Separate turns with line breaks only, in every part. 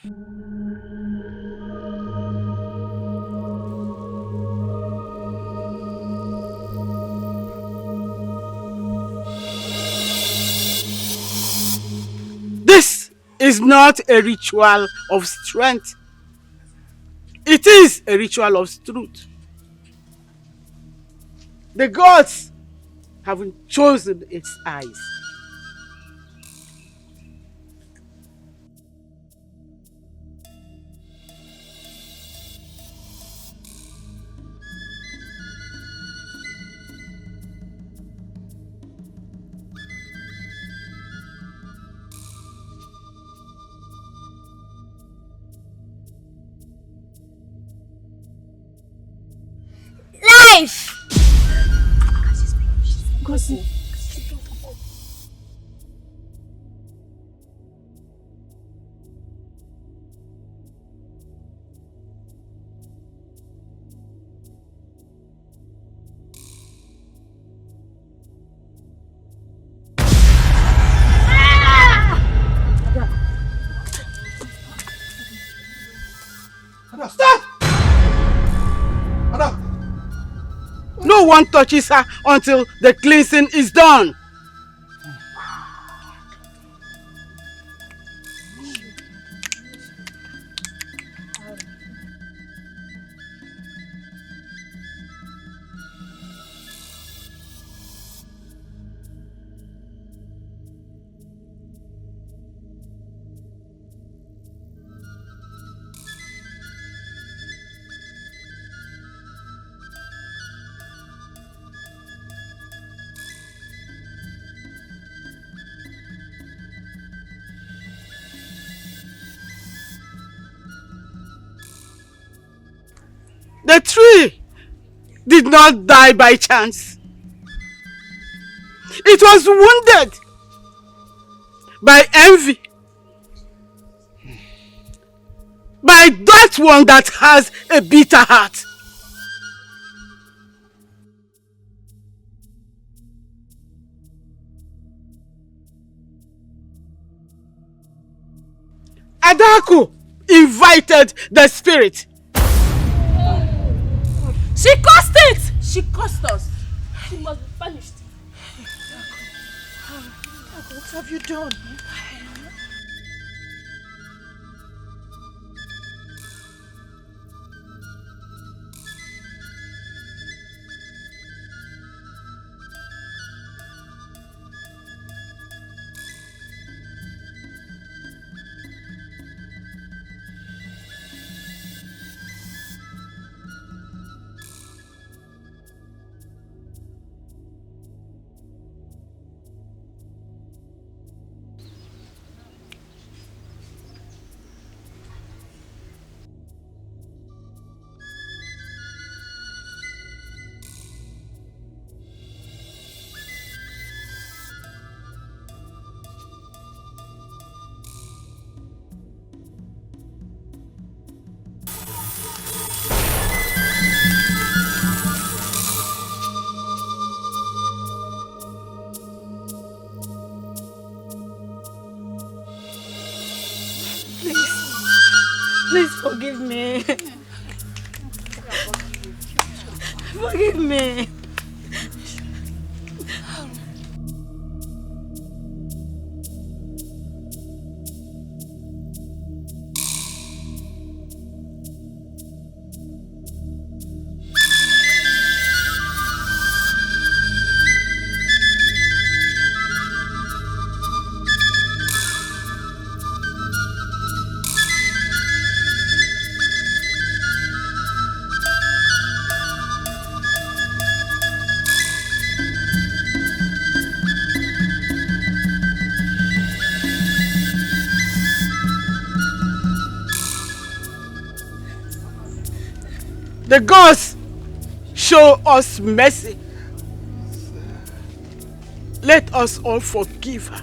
This is not a ritual of strength. It is a ritual of truth. The gods haven't chosen its eyes.
Life!
Gosi.
Stop! No one touches her until the cleansing is done. The tree did not die by chance. It was wounded by envy. By that one that has a bitter heart. Adaku invited the spirit.
She caused it! She caused us. She must be punished.
What have you done?
Please forgive me. Forgive me.
The gods show us mercy. Let us all forgive her.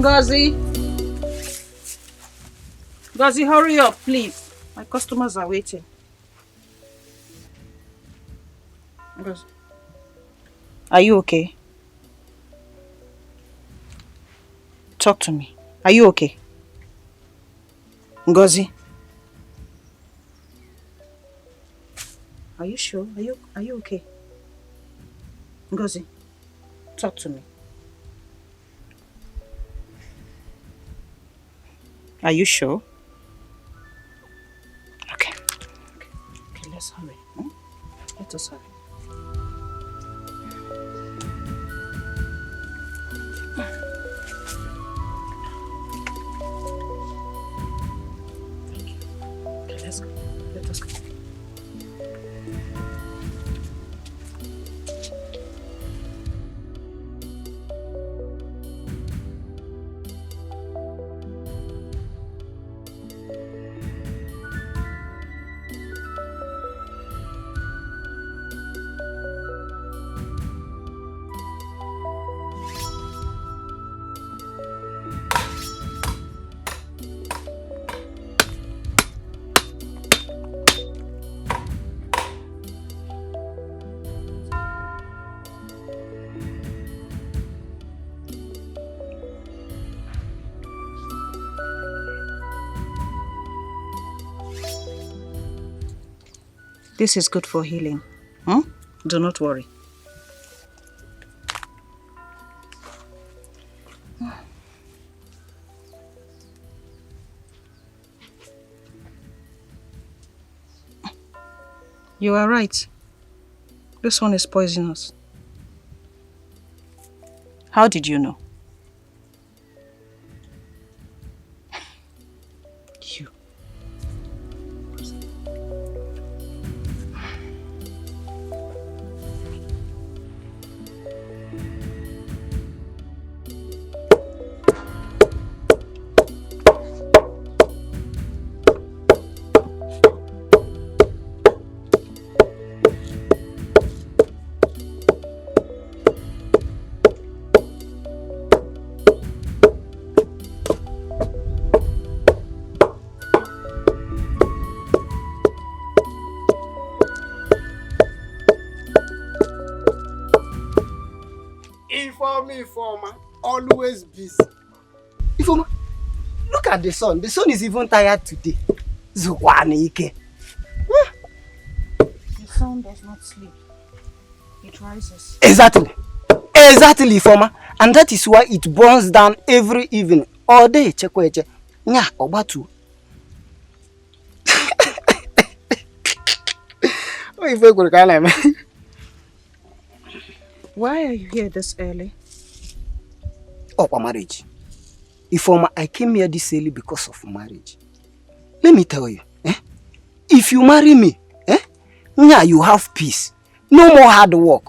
Ngozi. Ngozi, hurry up, please. My customers are waiting. Ngozi. Are you okay? Talk to me. Are you okay? Ngozi. Are you sure? Are you okay? Ngozi, talk to me. Are you sure? Okay. Okay, let's hurry. Let us hurry. Thank you. Okay, let's go. Let us go. This is good for healing. Do not worry. You are right. This one is poisonous. How did you know? You.
Informer, always busy.
Ifoma, look at the sun. The sun is even tired today. Zukwanike.
The sun does not sleep. It rises.
Exactly. Exactly, Ifoma. And that is why it burns down every evening. All day, chekweche. Nya, obatu.
Why are you here this early?
Oh, for marriage. Ifoma, I came here this early because of marriage. Let me tell you, if you marry me, nya, you have peace. No more hard work.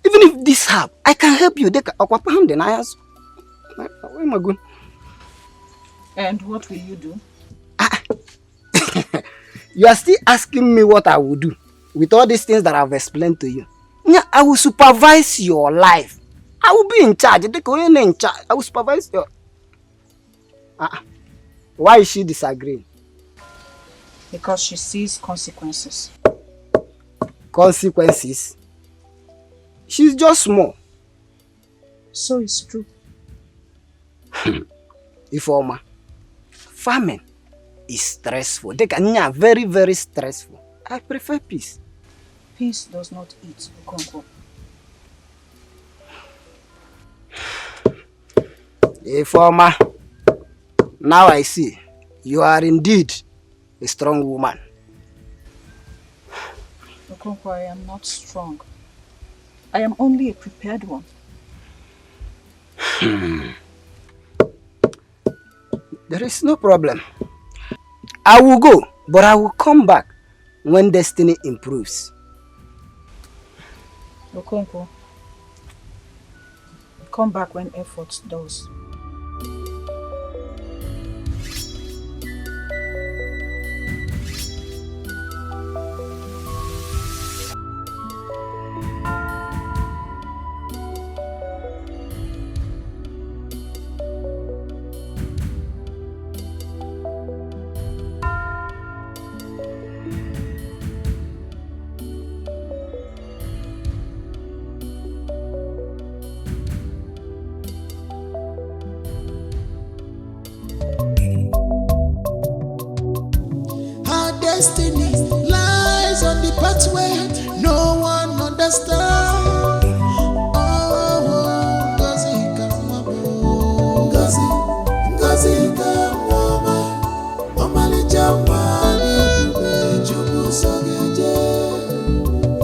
Even if this help, I can help you.
And what will you do?
You are still asking me what I will do with all these things that I've explained to you. Yeah, I will supervise your life. I will be in charge. I will supervise your... Why is she disagreeing?
Because she sees consequences.
Consequences? She's just small.
So it's true.
Ifoma, farming is stressful. They can very, very stressful. I prefer peace.
Peace does not eat Okonkwo.
Ifoma, now I see you are indeed a strong woman.
Okonkwo, I am not strong. I am only a prepared one.
There is no problem. I will go, but I will come back when destiny improves.
Okonkwo, come back when effort does.
destiny lies on the pathway no one understands. Oh, Ngozi Kamwabo, Ngozi, Ngozi Kamwabo, Omalicha Mwani Ebube Chukwu Sogeje.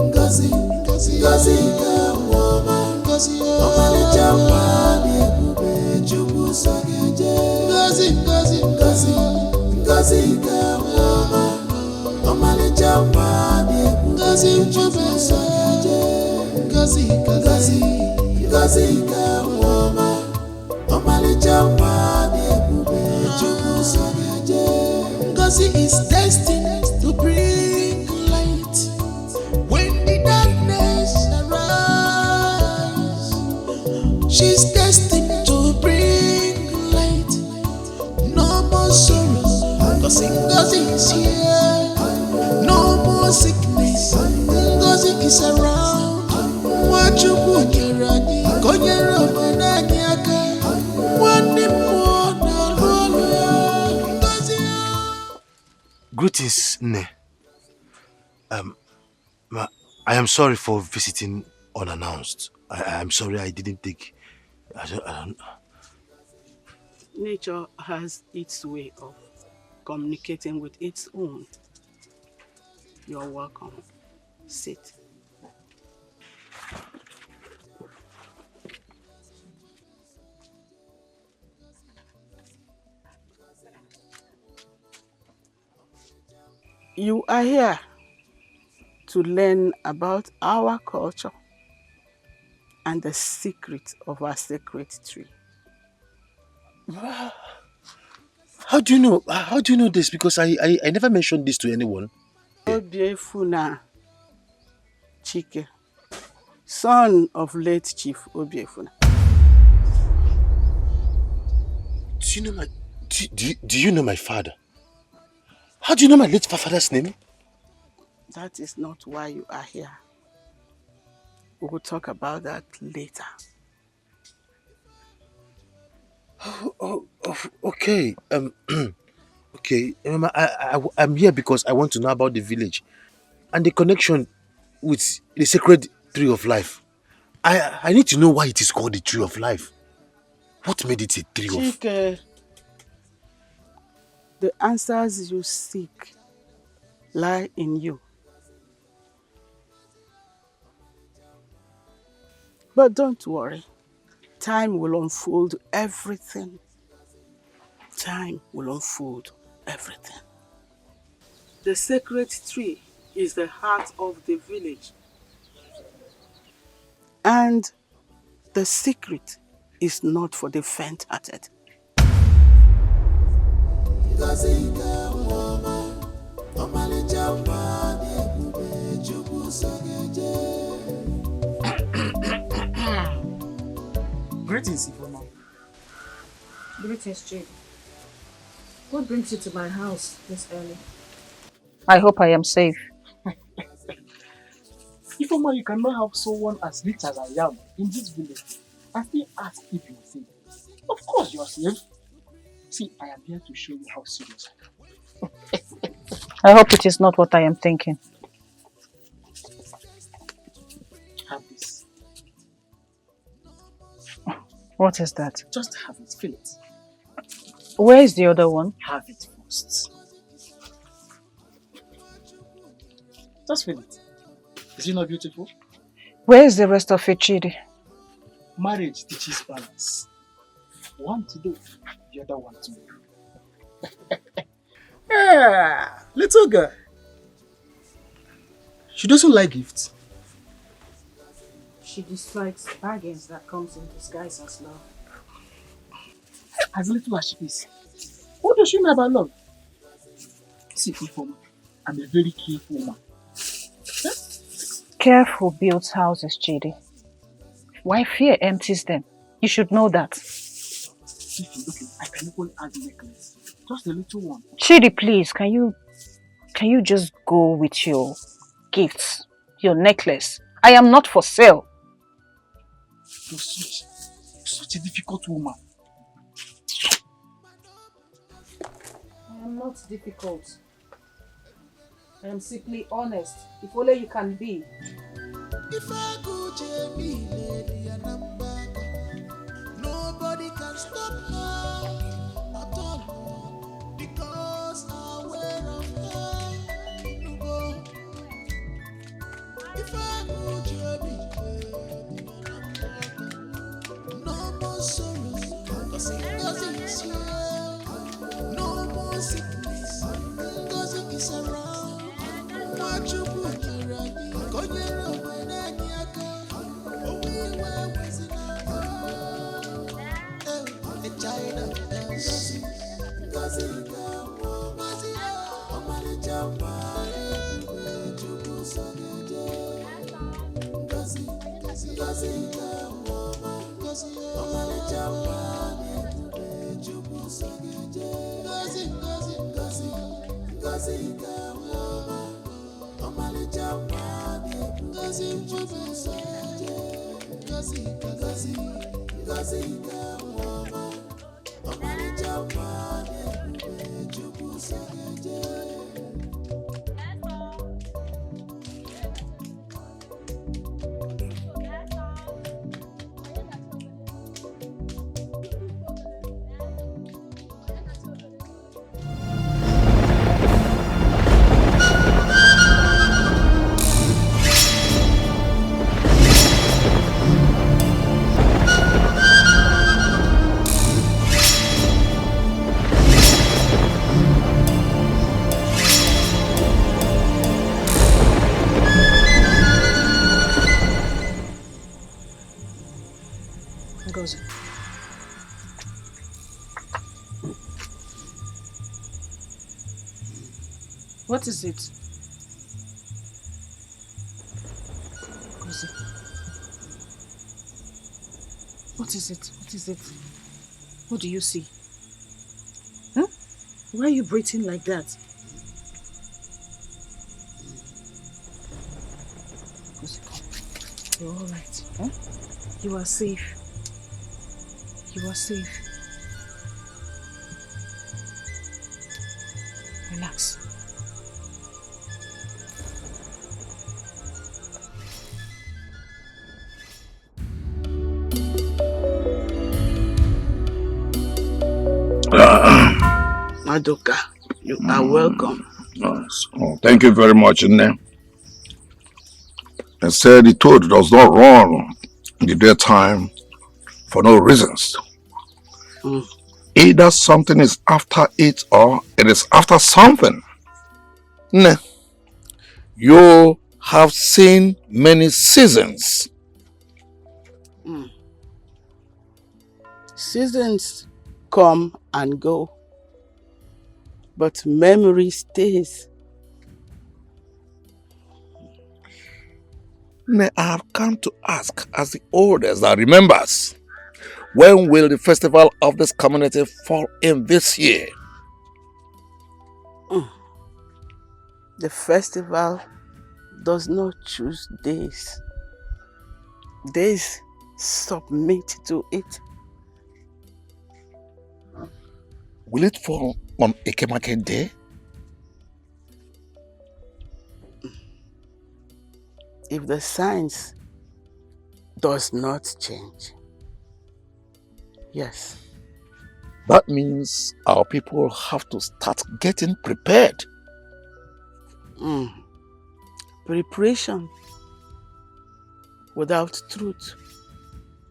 Ngozi, Ngozi, Ngozi Kamwabo, Ngozi, Omalicha Mwani Ebube Chukwu Sogeje. Ngozi, Ngozi, Ngozi, Ngozi Kamwabo, Omalicha Mwani Ebube Chukwu Sogeje. Ngozi, Ngozi, Ngozi Kamwabo, Omalicha Mwani Ebube Chukwu Sogeje. Ngozi is destined to bring light when the darkness arises. She's destined to bring light. No more sorrow, Ngozi, Ngozi is here. No more sickness, Ngozi is around. Nwachukwu nyere anyị ka o nyere obodo anyị aka. Nwanne mmụọ na-alụ ọlụ ya. Ngozi ya.
Greetings, Nne. I am sorry for visiting unannounced. I am sorry I didn't take. I don't.
Nature has its way of communicating with its own. You're welcome. Sit. You are here to learn about our culture and the secret of our sacred tree.
How do you know? How do you know this? Because I never mentioned this to anyone.
Obiefuna Chike, son of late Chief Obiefuna.
Do you know my? Do you know my father? How do you know my late father's name?
That is not why you are here. We will talk about that later.
Okay. Okay. I'm here because I want to know about the village and the connection with the sacred tree of life. I need to know why it is called the tree of life. What made it a tree of?
Chike, the answers you seek lie in you. But don't worry. Time will unfold everything. Time will unfold everything. The sacred tree is the heart of the village. And the secret is not for the faint-hearted.
Greetings, Ifoma.
Greetings, Jade.
What brings you to my house this early?
I hope I am safe.
Ifoma, you cannot have someone as rich as I am in this village and still ask if you are safe. Of course you are safe. See, I am here to show you how serious I am.
I hope it is not what I am thinking.
Have this.
What is that?
Just have it. Feel it.
Where is the other one?
Have it first. Just feel it. Is it not beautiful?
Where is the rest of it, Chidi?
Marriage teaches balance. One to do, the other one to do. Yeah, little girl. She doesn't like gifts.
She dislikes bargains that comes in disguise as love.
As little as she is. What does she know about love? See, Ifoma, I'm a very careful woman.
Careful builds houses, Chidi. Why fear empties them? You should know that.
Okay, I can even add the necklace. Just a little one.
Chidi, please, can you just go with your gifts, your necklace? I am not for sale.
You're such a difficult woman.
I am not difficult.
I am simply honest. If only you can be.
If I go Jamie, lady, and I'm back, nobody can stop her at all because I wear of her. No go. If I go Jamie, lady, and I'm back, no more sorrow, cause it doesn't here. No more sickness, cause it is around. What you put here,
Ngozi. What is it? Ngozi. What is it? What is it? What do you see? Huh? Why are you breathing like that? Ngozi, come. You're all right. Huh? You are safe. You are safe. Relax.
Madoka, you are welcome.
Yes. Oh, thank you very much, Nne. They said the toad does not run in the daytime for no reasons. Either something is after it or it is after something.
Nne, you have seen many seasons.
Seasons come and go, but memory stays.
Nne, I have come to ask, as the oldest that remembers, when will the festival of this community fall in this year?
The festival does not choose days. Days submit to it.
Will it fall on Ekemake Day?
If the signs does not change, yes.
That means our people have to start getting prepared.
Preparation without truth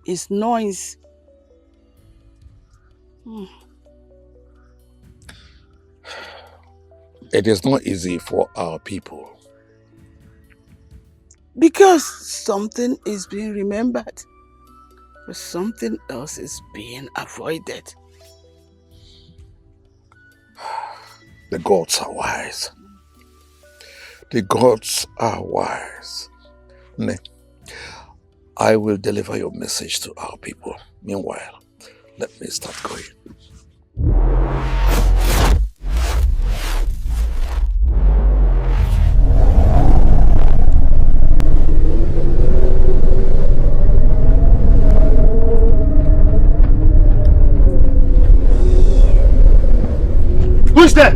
is noise.
It is not easy for our people.
Because something is being remembered, but something else is being avoided.
The gods are wise. The gods are wise. Nne, I will deliver your message to our people. Meanwhile, let me start going.
Who's there?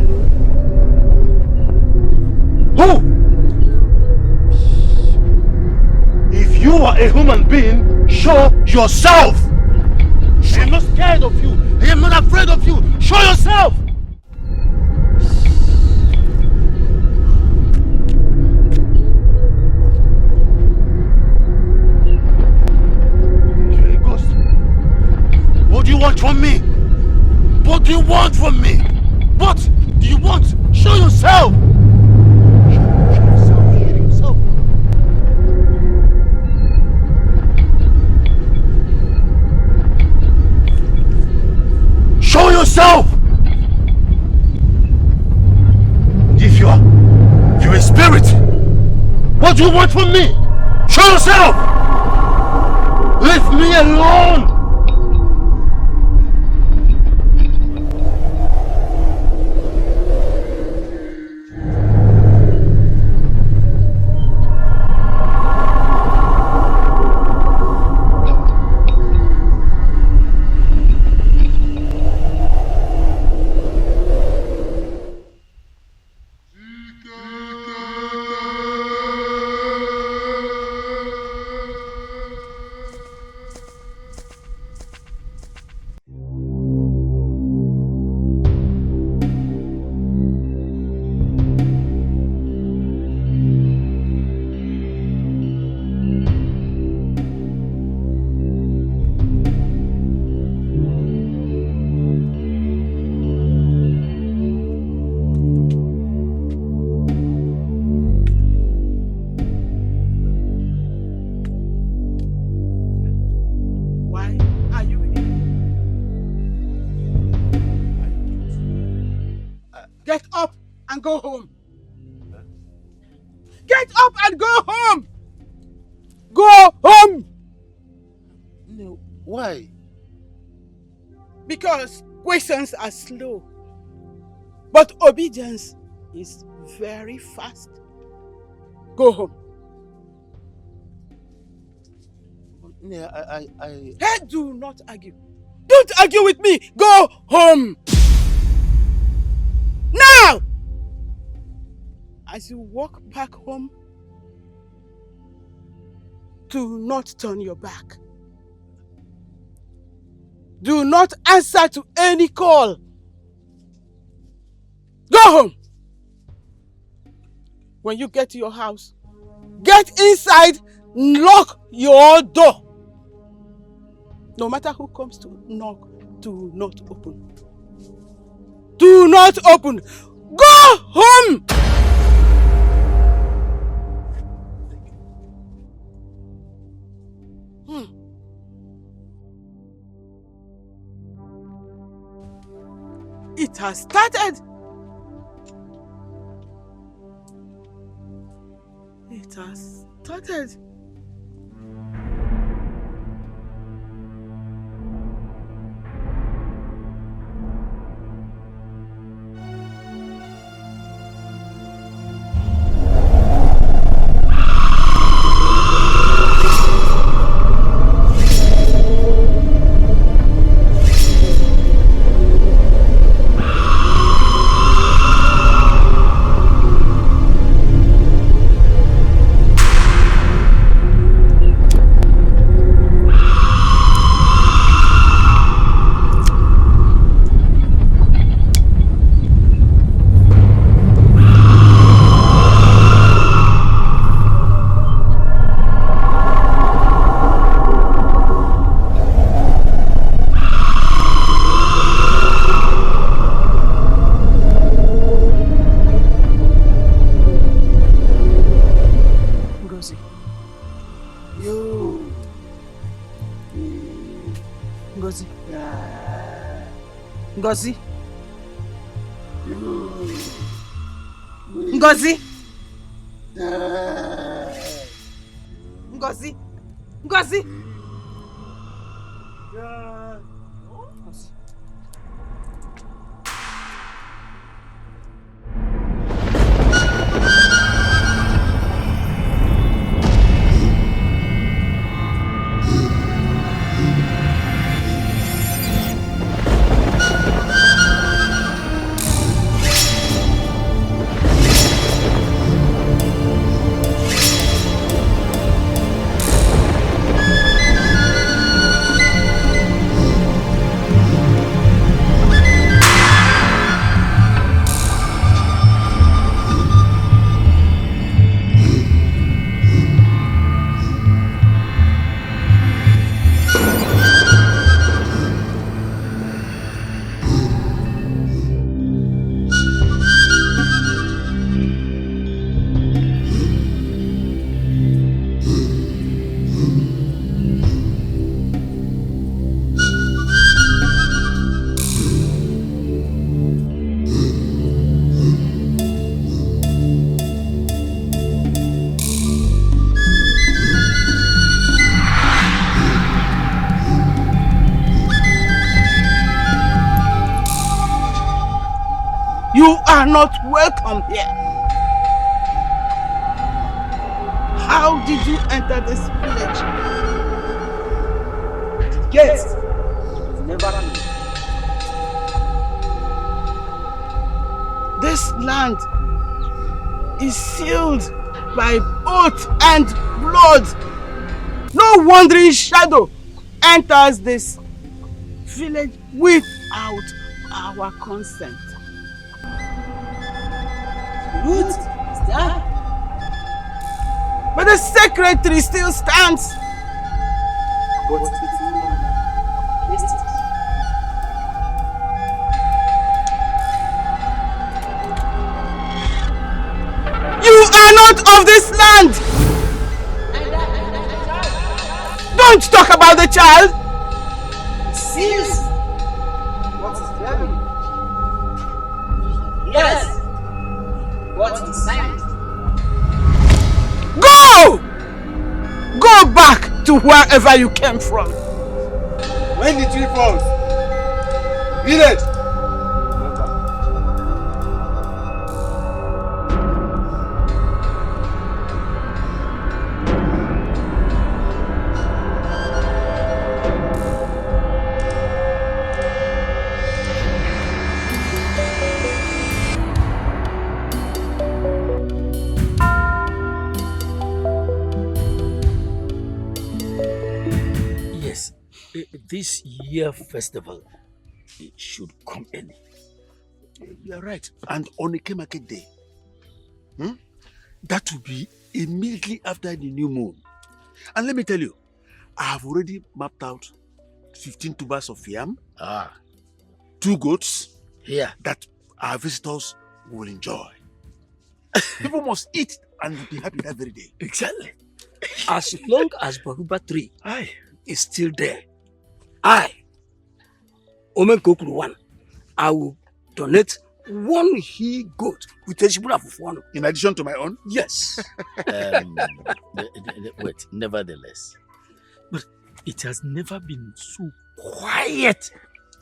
Who?
You are a human being. Show yourself. I am not scared of you. I am not afraid of you. Show yourself. You're a ghost. What do you want from me? What do you want from me? What do you want? Show yourself. Show yourself. Show yourself. Show yourself! If you're a spirit, what do you want from me? Show yourself! Leave me alone!
Get up and go home. Get up and go home. Go home.
No, why?
Because questions are slow, but obedience is very fast. Go home.
Hey,
do not argue. Don't argue with me. Go home. Now! As you walk back home, do not turn your back. Do not answer to any call. Go home. When you get to your house, get inside, lock your door. No matter who comes to knock, do not open. Do not open. Go home. It has started. It has started. Ngozi. Ngozi. Ngozi. Ngozi. are not welcome here. How did you enter this village?
The gate was never closed.
This land is sealed by oath and blood. No wandering shadow enters this village without our consent.
Root is there.
But the sacred tree still stands.
But it's no longer wasted.
You are not of this land. Don't talk about the child.
Seals what is very. Yes, what is silent.
Go! Go back to wherever you came from.
When the tree falls, village.
Yes, this year festival should come early.
You are right. And on a market day, that will be immediately after the new moon. And let me tell you, I have already mapped out 15 tubers of yam, 2 goats,
Here.
that our visitors will enjoy. People must eat and be happy that very day.
Exactly. As long as Bahuba tree
Aye.
is still there, Omen Kokuru 1, I will donate 1 he goat with a shibura of 1.
In addition to my own?
Yes.
Wait, nevertheless,
But it has never been so quiet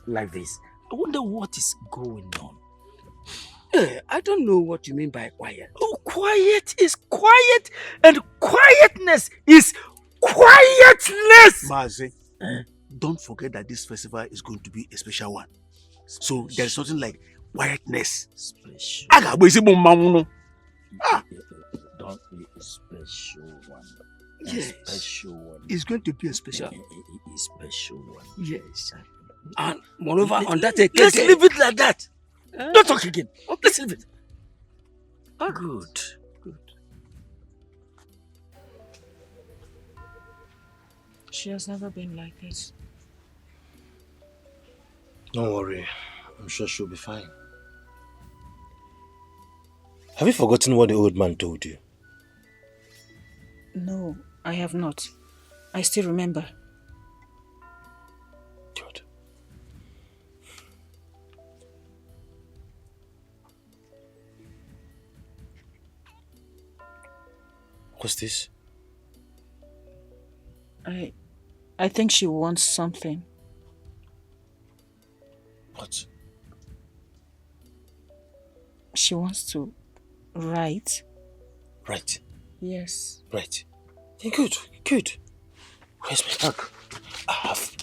like this. I wonder what is going on. I don't know what you mean by quiet. Oh, quiet is quiet, and quietness is quietness.
Mazi, don't forget that this festival is going to be a special one. So there's something like quietness.
Special.
Don't
be a special one.
Yes.
A special one.
It's going to be a special.
A special one.
Yes.
And moreover, on that occasion, let's leave it like that. Don't talk again. Let's leave it. Good. Good.
She has never been like this.
don't worry. I'm sure she'll be fine. Have you forgotten what the old man told you?
No, I have not. I still remember.
Good. What's this?
I think she wants something.
What?
She wants to write.
Right.
Yes.
Right. Yeah, good. Good. Where's my bag? I have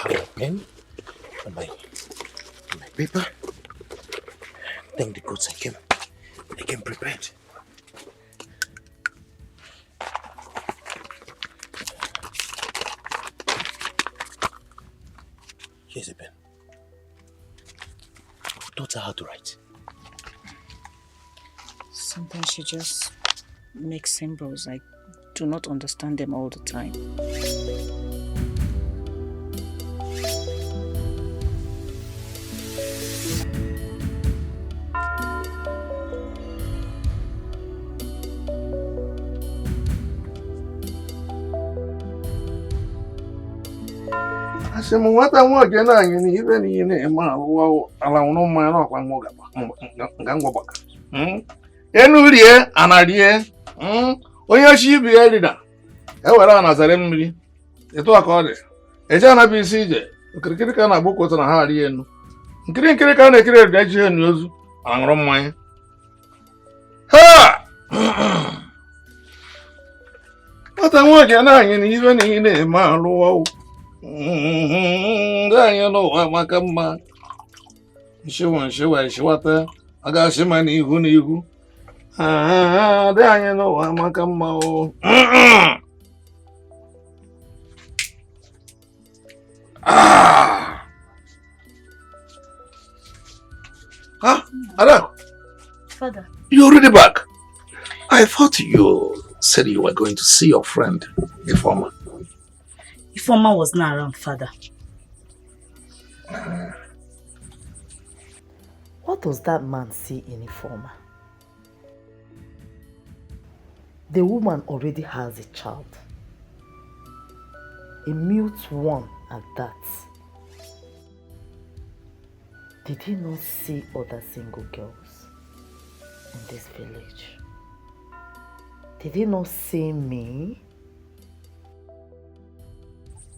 my pen and my paper. Then the goods I came prepared. Here's a pen. Taught her how to write.
Sometimes she just makes symbols. I do not understand them all the time.
Asị m nwata nwoke na-anyị na ibe niile eme alụwa ala nwụrụ mmanya n'ọkwa nga ngwọgbaka enu rie ana rie onye chi ibe ya rida ewere anazare mmiri etu a ka ọ dị eje anabụ isi ije okirikiri ka na-agbụkwụta na ha rie enu Nkiri ka na-ekiri edaji ihe n'ozu aṅụrụ mmanya. Ha! Nwata nwoke na-anyị na ife na ihe na-eme alụwa. Ndị anyị n'ụwa maka mma. Nshiwata a ga-asị ma n'ihu n'ihu. Ndị anyị n'ụwa maka mma o. Huh? Ada?
Father.
You're already back. I thought you said you were going to see your friend, Ifoma.
Ifoma was not around, Father.
What does that man see in Ifoma? The woman already has a child. A mute one at that. Did he not see other single girls in this village? Did he not see me?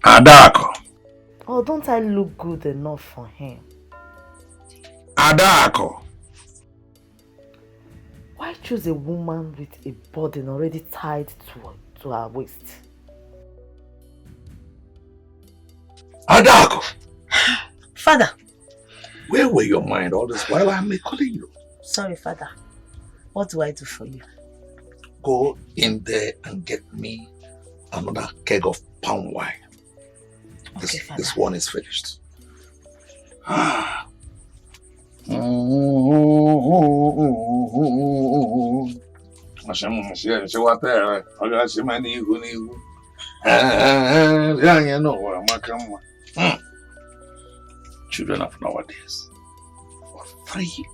Adako.
Or don't I look good enough for him?
Adako.
Why choose a woman with a burden already tied to her waist?
Adako.
Father.
Where were your mind all this while I'm calling you?
Sorry, Father. What do I do for you?
Go in there and get me another keg of palm wine.
Okay,
this one is finished. Children of nowadays. For 3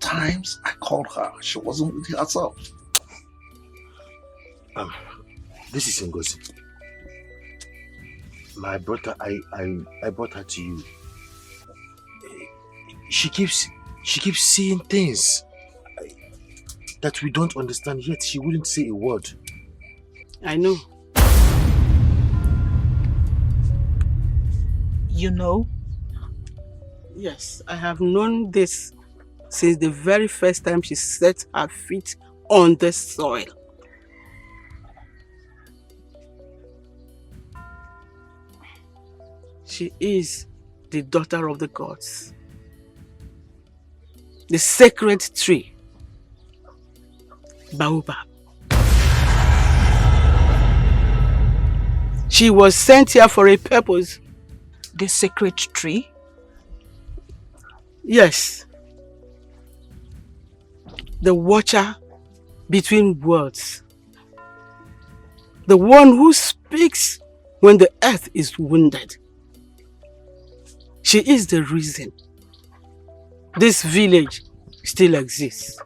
times I called her. She wasn't with herself.
This is Ngozi. My brother, I brought her to you. She keeps seeing things that we don't understand, yet she wouldn't say a word.
I know.
You know?
Yes, I have known this since the very first time she set her feet on the soil. She is the daughter of the gods. The sacred tree, Baobab. She was sent here for a purpose.
The sacred tree?
Yes. The watcher between worlds. The one who speaks when the earth is wounded. She is the reason this village still exists.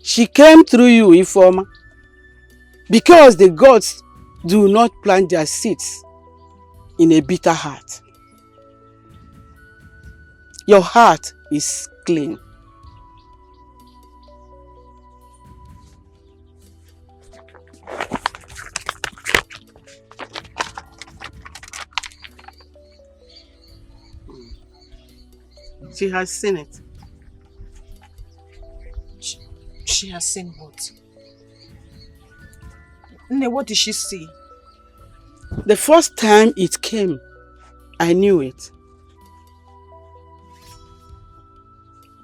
She came through you, Ifoma, because the gods do not plant their seeds in a bitter heart. Your heart is clean. She has seen it.
She has seen what? Nne, what did she see?
The first time it came, I knew it.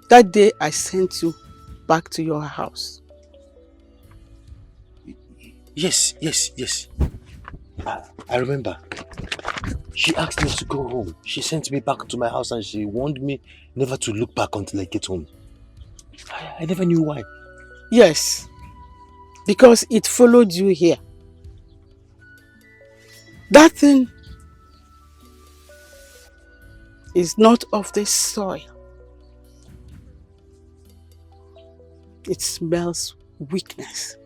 That day I sent you back to your house.
Yes. I remember. She asked me to go home. She sent me back to my house and she warned me never to look back until I get home. I never knew why.
Yes, because it followed you here. That thing is not of this soil. It smells weakness.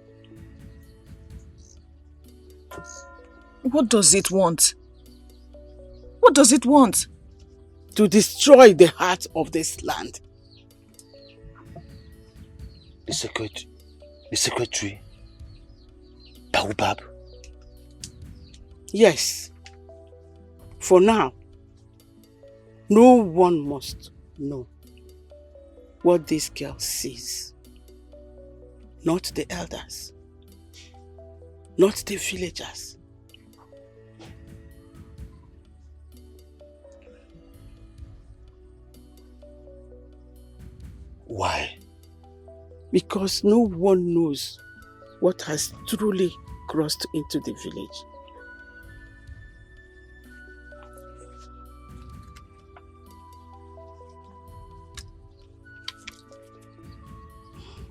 What does it want? What does it want?
To destroy the heart of this land.
The sacred tree? Baobab?
Yes. For now. No one must know what this girl sees. Not the elders. Not the villagers.
Why?
Because no one knows what has truly crossed into the village.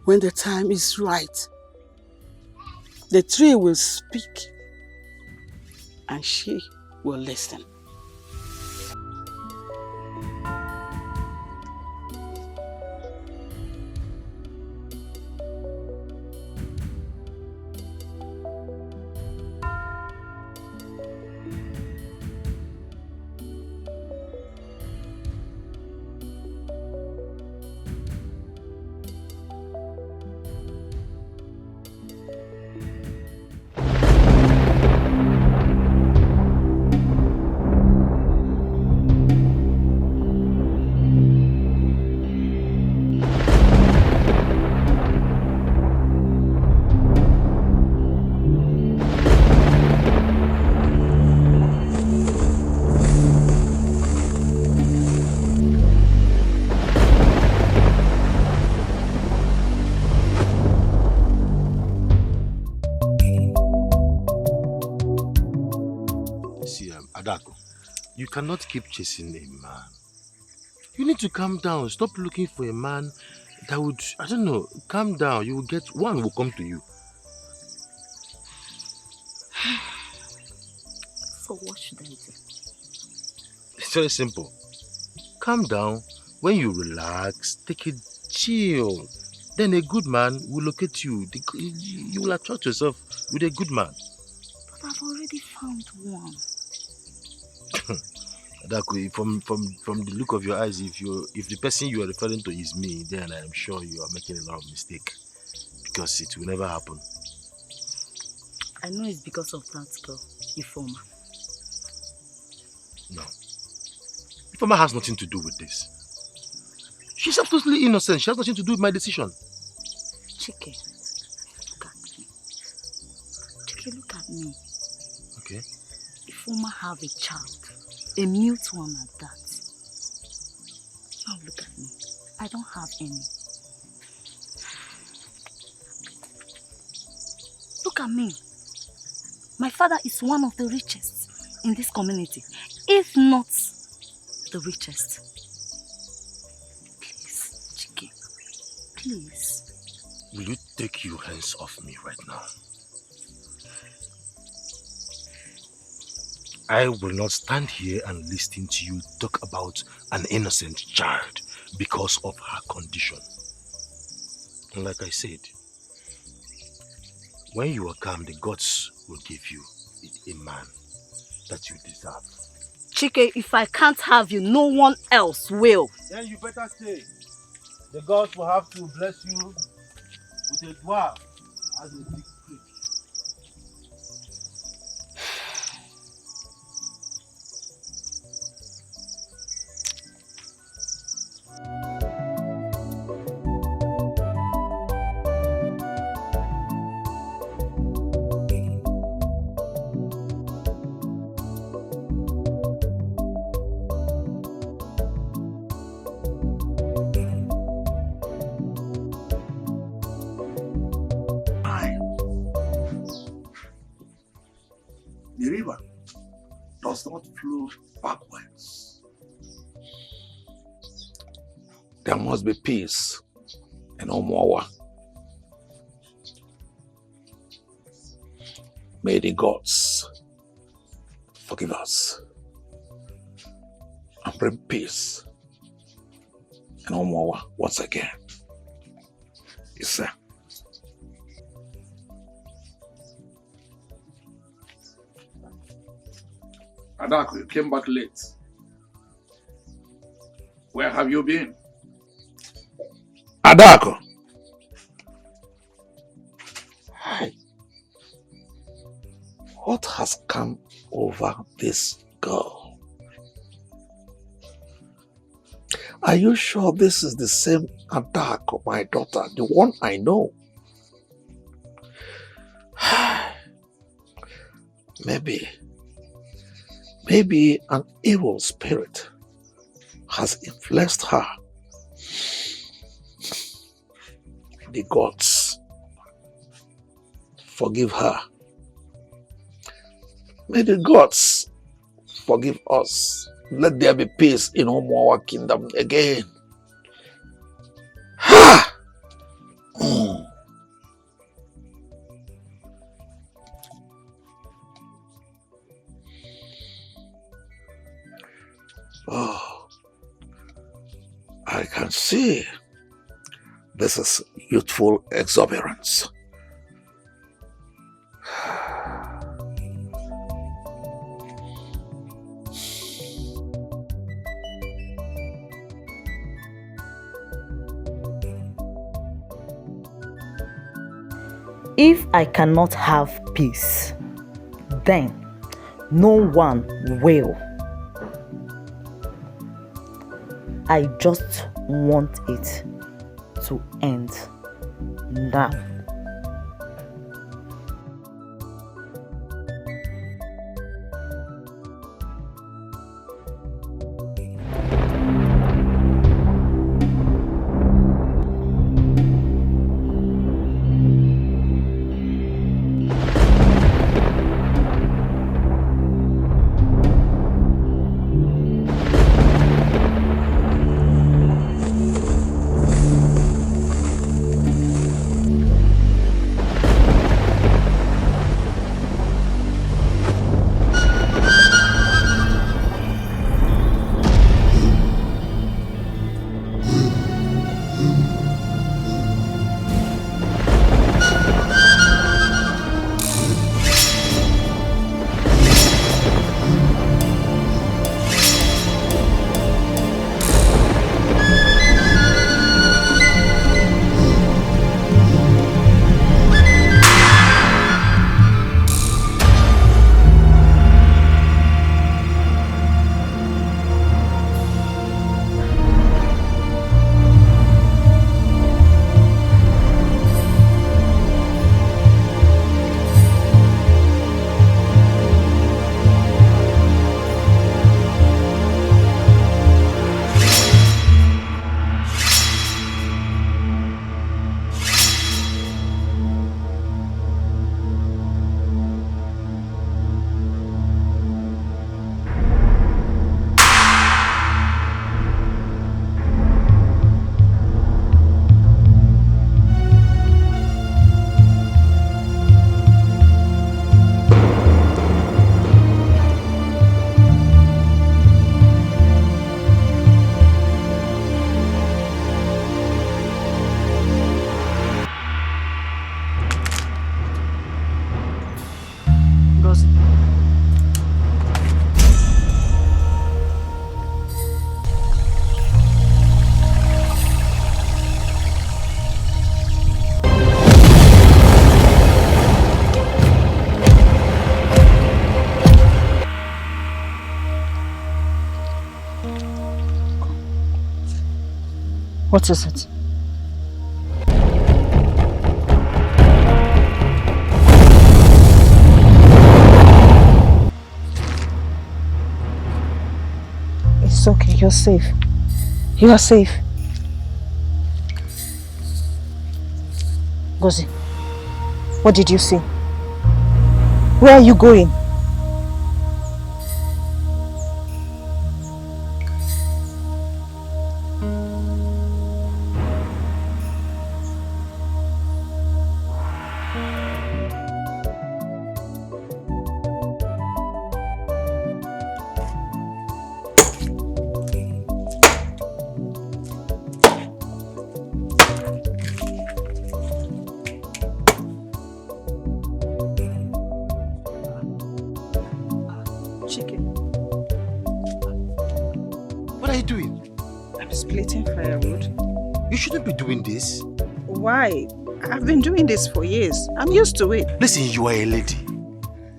When the time is right, the tree will speak and she will listen.
See, Adako, you cannot keep chasing a man. You need to calm down. Stop looking for a man that would, I don't know, calm down. You will get, one will come to you.
So what should I do?
It's very simple. Calm down. When you relax, take it chill. Then a good man will locate you. You will attract yourself with a good man.
But I've already found one.
Adako, from the look of your eyes, if the person you are referring to is me, then I am sure you are making a lot of mistake. Because it will never happen.
I know it's because of that girl, Ifoma.
No. Ifoma has nothing to do with this. She's absolutely innocent. She has nothing to do with my decision.
Chike, look at me. Chike, look at me.
Okay.
Ifoma have a child. A mute one at that. Now look at me. I don't have any. Look at me. My father is one of the richest in this community, if not the richest. Please, Chike, please.
Will you take your hands off me right now? I will not stand here and listen to you talk about an innocent child because of her condition. And like I said, when you are calm, the gods will give you a man that you deserve.
Chike, if I can't have you, no one else will.
Then you better stay. The gods will have to bless you with a dwarf as a big priest.
The river does not flow backwards. There must be peace and no more war. May the gods forgive us and bring peace and no more war once again. Yes, sir. Adako, you came back late. Where have you been? Adako! Hi. What has come over this girl? Are you sure this is the same attack of my daughter, the one I know? Maybe an evil spirit has influenced her. The gods forgive her. May the gods forgive us. Let there be peace in our kingdom again. Ha! Oh, I can see this is youthful exuberance.
If I cannot have peace, then no one will. I just want it to end now.
What is it? It's okay, you're safe. You are safe. Gozi, what did you see? Where are you going?
What are you doing?
I'm splitting firewood.
You shouldn't be doing this.
Why? I've been doing this for years. I'm used to it.
Listen, you are a lady.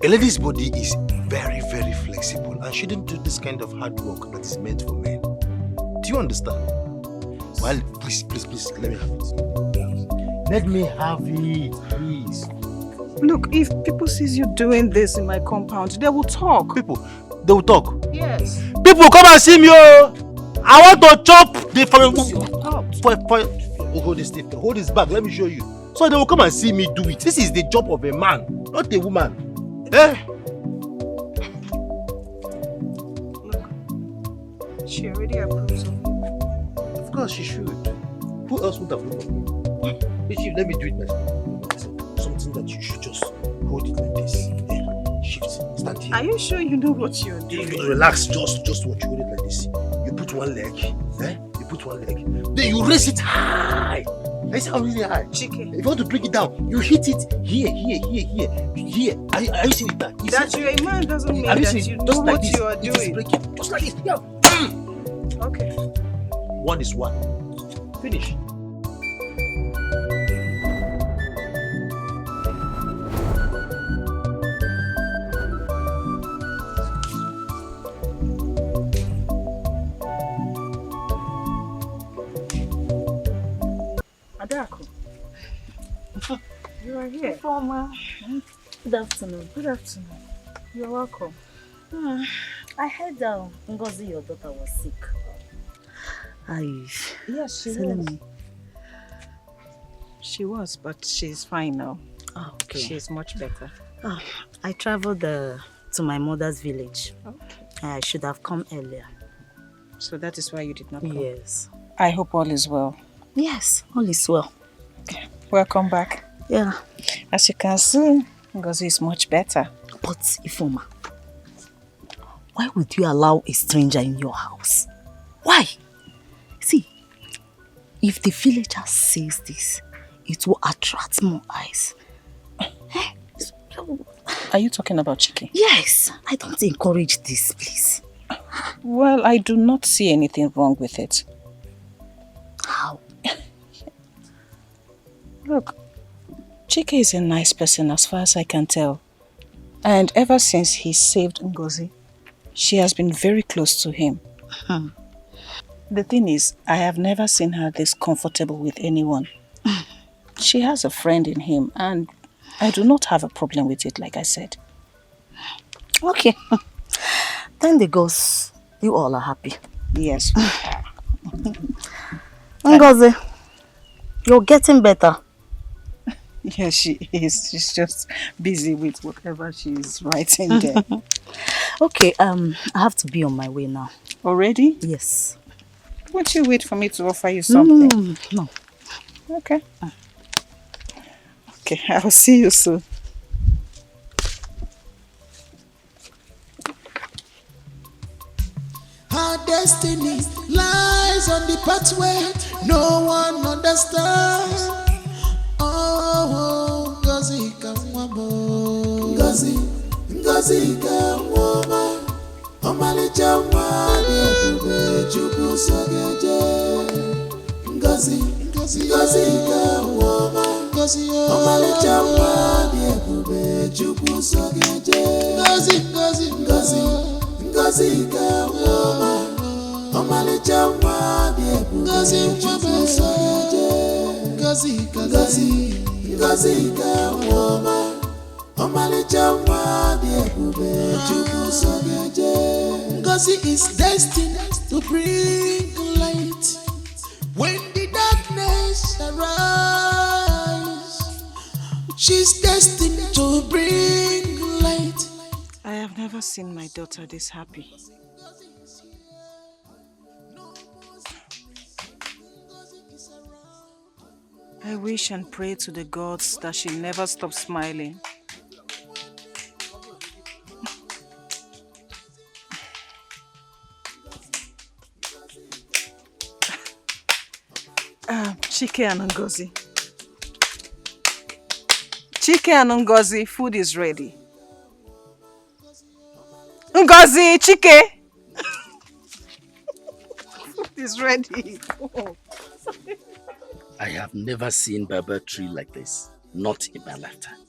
A lady's body is very, very flexible and shouldn't do this kind of hard work that is meant for men. Do you understand? Well, please, let me have it. Let me have it, please.
Look, if people sees you doing this in my compound, they will talk.
People, they will talk.
Yes.
People, come and see me, oh! I want to chop the hold this back. Let me show you. So they will come and see me do it. This is the job of a man, not a woman. Eh?
Look, she already approves of you.
Of course she should. Who else would approve of me? Let me do it myself. Something that you should just hold it like this. Shift. Stand here.
Are you sure you know what you're doing?
Relax. Just watch. You hold it like this. You put one leg. You put one leg. Then you raise it high. I see how really high.
Chike.
If you want to bring it down, you hit it here. Are you seeing it now?
That you're a man doesn't mean that you know what you are doing.
Just like this. Yeah.
Okay.
One is one. Finish.
Adako. You are here.
Former. Good afternoon.
Good afternoon. You're welcome.
I heard Ngozi, your daughter, was sick.
Yes, she was. She was, but she's fine now.
Oh, okay.
She's much better.
Oh, I traveled to my mother's village.
Okay.
I should have come earlier.
So that is why you did not come?
Yes.
I hope all is well.
Yes, all is well.
Okay. Welcome back.
Yeah.
As you can see, Ngozi is much better.
But Ifoma, why would you allow a stranger in your house? Why? See, if the villager sees this, it will attract more eyes.
Are you talking about Chike?
Yes. I don't encourage this, please.
Well, I do not see anything wrong with it.
How?
Look, Chike is a nice person as far as I can tell. And ever since he saved Ngozi, she has been very close to him. The thing is, I have never seen her this comfortable with anyone. She has a friend in him and I do not have a problem with it, like I said.
Okay. Then the goes, you all are happy.
Yes.
Ngozi, you're getting better.
Yes, she is. She's just busy with whatever she's writing there.
Okay, I have to be on my way now.
Already?
Yes.
Won't you wait for me to offer you something?
No.
Okay. Okay, I'll see you soon.
Our destiny lies on the pathway no one understands. Oh, Ngozi Kamwabo, Ngozi Kamwama, Omalicha Mwani Ebube Chukwu Sogeje. Ngozi Kamwama, Omalicha Mwani Ebube Chukwu Sogeje. Ngozi Kamwama, Omalicha Mwani Ebube Chukwu Sogeje. Ngozi Kamwama, Omalicha Mwani Ebube Chukwu Sogeje. Ngozi is destined to bring light when the darkness arises. She's destined to bring light.
I have never seen my daughter this happy. I wish and pray to the gods that she never stops smiling. Chike and Ngozi. Chike and Ngozi, food is ready. Ngozi, Chike! Food is ready. Oh.
I have never seen Berber tree like this. Not in my lifetime.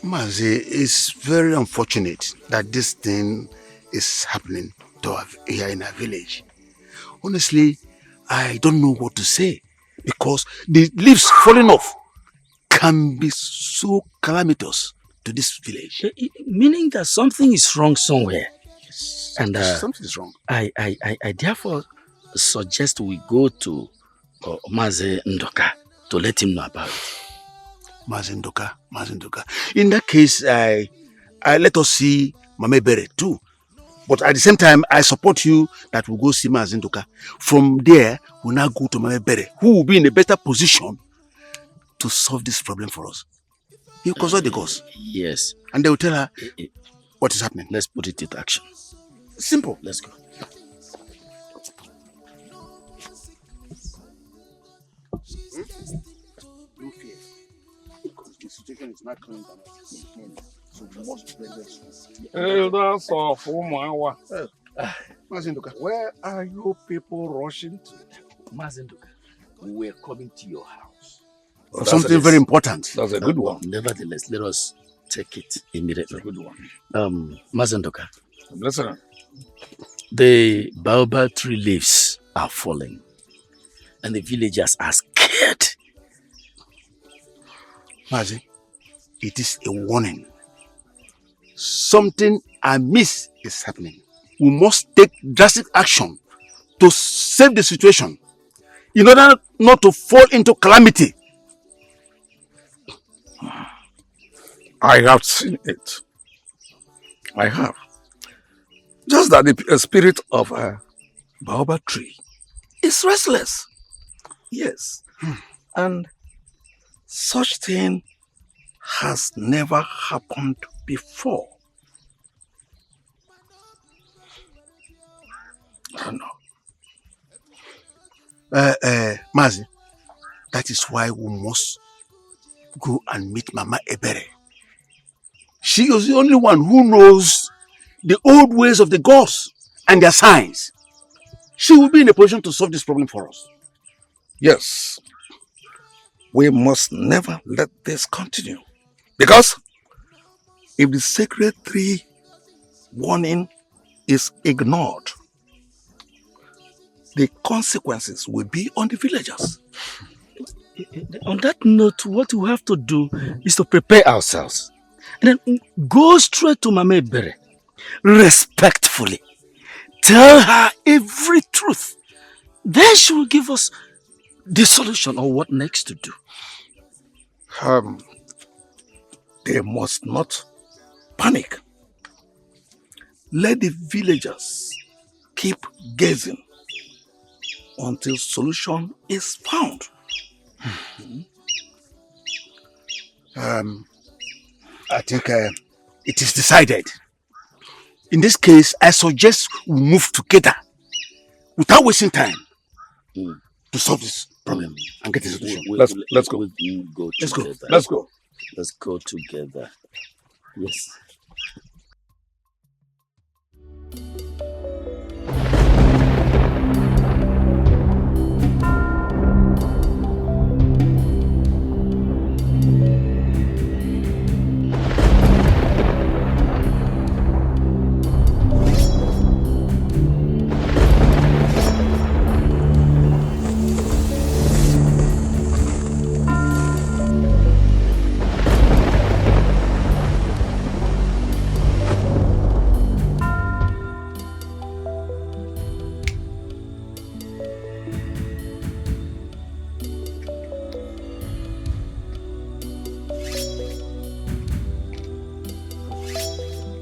Mazi, it's very unfortunate that this thing is happening to here in our village. honestly, I don't know what to say because the leaves falling off can be so calamitous to this village.
Meaning that something is wrong somewhere.
Yes,
And
something is wrong.
I therefore suggest we go to Maze Ndoka to let him know about it.
Maze Ndoka. In that case, I let us see Mame Bere too. But at the same time, I support you that we'll go see Maze Ndoka. From there, we'll now go to Mame Bere, who will be in a better position to solve this problem for us. He'll consult the gods.
Yes.
And they will tell her what is happening.
Let's put it into action.
Simple.
Let's go.
No fear. Because the situation is not coming down. So we must be very soon.
Elders of Umawa.
Mazinduka.
Where are you people rushing to?
Mazinduka, we're coming to your house.
For something very important.
That's a good one.
Nevertheless, let us take it immediately.
That's a good one.
Mazinduka.
Listen.
The baobab tree leaves are falling. And the villagers are scared.
Mazi, it is a warning. Something amiss is happening. We must take drastic action to save the situation in order not to fall into calamity.
I have seen it. I have. Just that the spirit of a baobab tree is restless. Yes. And such thing has never happened before. I don't know.
Mazi, that is why we must go and meet Mama Ebere. She is the only one who knows the old ways of the gods and their signs. She will be in a position to solve this problem for us.
Yes. We must never let this continue. Because if the sacred tree warning is ignored, the consequences will be on the villagers.
On that note, what we have to do is to prepare ourselves. And then go straight to Mame Bere. Respectfully. Tell her every truth. Then she will give us the solution or what next to do.
They must not panic. Let the villagers keep gazing until solution is found.
I think it is decided. In this case, I suggest we move together without wasting time to solve this problem and get a solution.
Let's go.
Let's go.
Let's go.
Let's go together. Yes.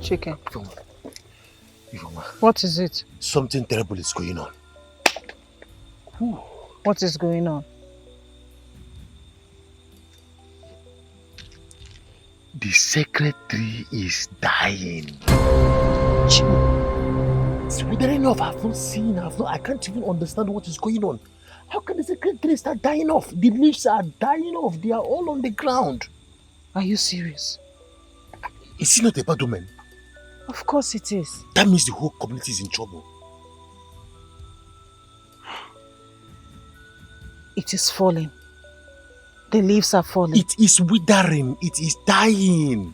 Chicken.
Ifoma,
What is it?
something terrible is going on.
What is going on?
The secretary is dying. It's withering off. I've not seen. I can't even understand what is going on. How can the secretary start dying off? The leaves are dying off. They are all on the ground.
Are you serious?
Is he not a bad woman?
Of course it is.
That means the whole community is in trouble.
It is falling. The leaves are falling.
It is withering. It is dying.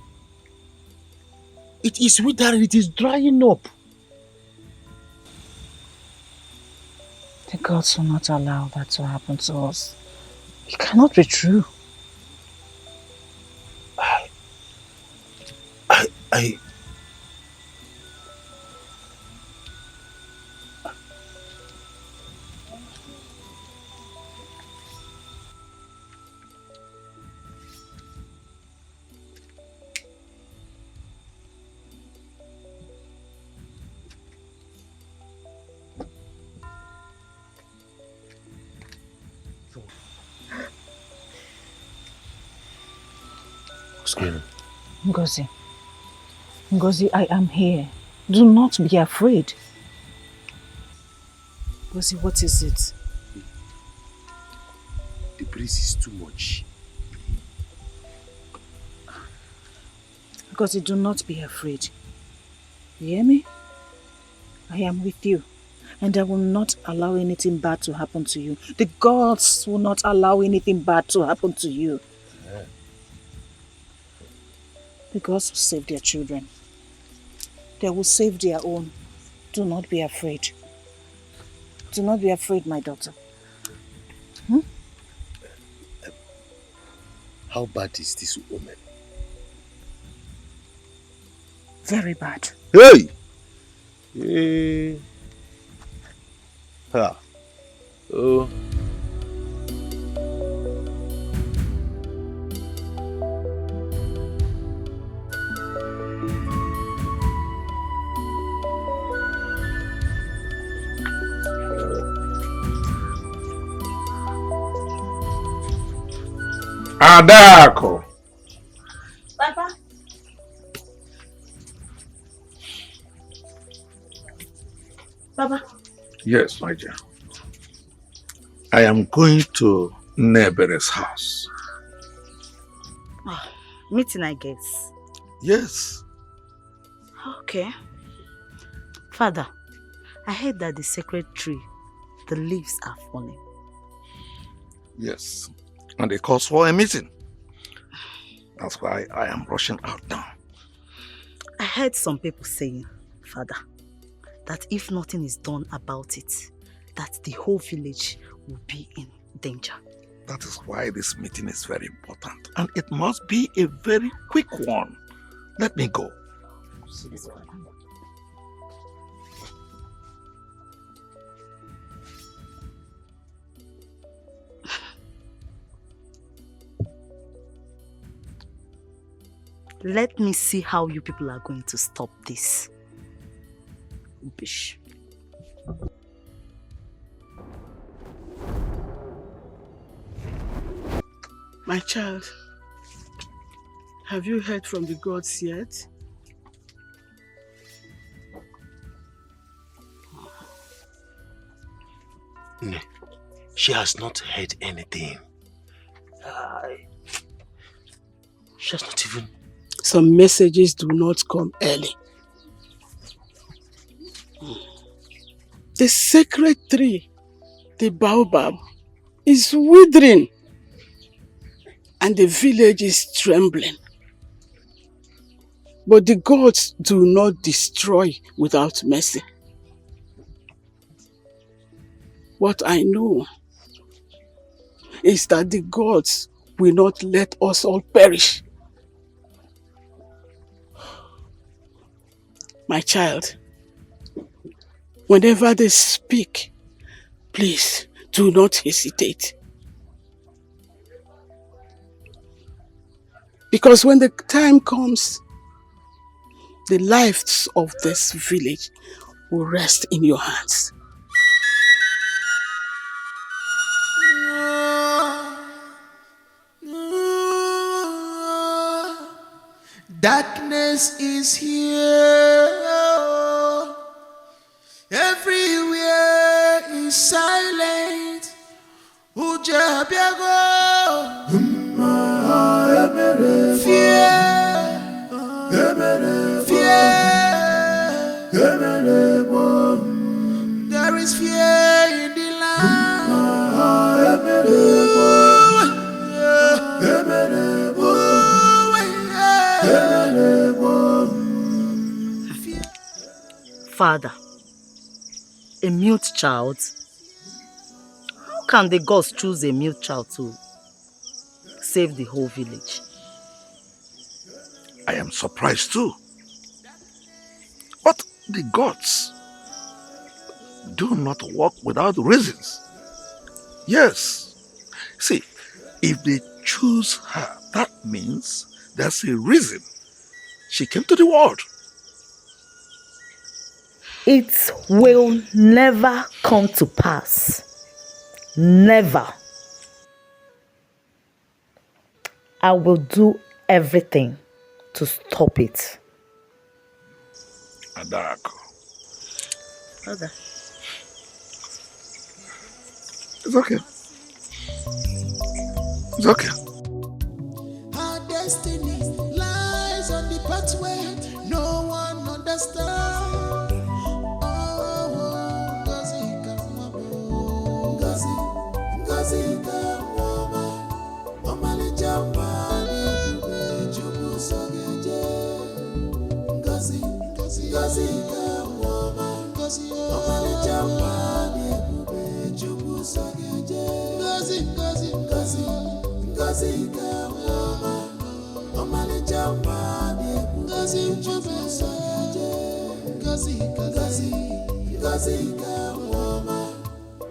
It is withering. It is drying up.
The gods will not allow that to happen to us. It cannot be true.
I
What's going on?
Ngozi. Ngozi, I am here. Do not be afraid. Ngozi, what is it?
The breeze is too much.
Ngozi, do not be afraid. You hear me? I am with you. And I will not allow anything bad to happen to you. The gods will not allow anything bad to happen to you.
Yeah.
The gods will save their children. They will save their own. Do not be afraid. Do not be afraid, my daughter.
How bad is this woman?
Very bad.
Hey! Hey! Ha! Oh.
Adako.
Papa. Papa.
Yes, my dear. I am going to Nebere's house.
Oh, meeting, I guess.
Yes.
Okay. Father, I heard that the sacred tree, the leaves are falling.
Yes. And they calls for a meeting. That's why I am rushing out now.
I heard some people saying, Father, that if nothing is done about it, that the whole village will be in danger.
That is why this meeting is very important. And it must be a very quick one. Let me go.
Let me see how you people are going to stop this. Bish.
My child, have you heard from the gods yet?
No, she has not heard anything. She has not even...
Some messages do not come early. The sacred tree, the baobab, is withering and the village is trembling. But the gods do not destroy without mercy. What I know is that the gods will not let us all perish. My child, whenever they speak, please do not hesitate. Because when the time comes, the lives of this village will rest in your hands.
Darkness is here. Everywhere is silent. Fear. There is fear in the
Father, a mute child, can the gods choose a mute child to save the whole village?
I am surprised too. But the gods do not work without reasons. Yes. See, if they choose her, that means there's a reason she came to the world.
It will never come to pass. Never. I will do everything to stop it.
Adako.
Father.
It's okay. It's okay.
Our destiny lies on the pathway no one understands. Ngozi kamwoma, omalicha mwani ebube Chukwu sogeje. Ngozi kamwoma, omalicha mwani ebube Chukwu sogeje. Ngozi kamwoma, omalicha mwani ebube Chukwu sogeje. Ngozi kamwoma,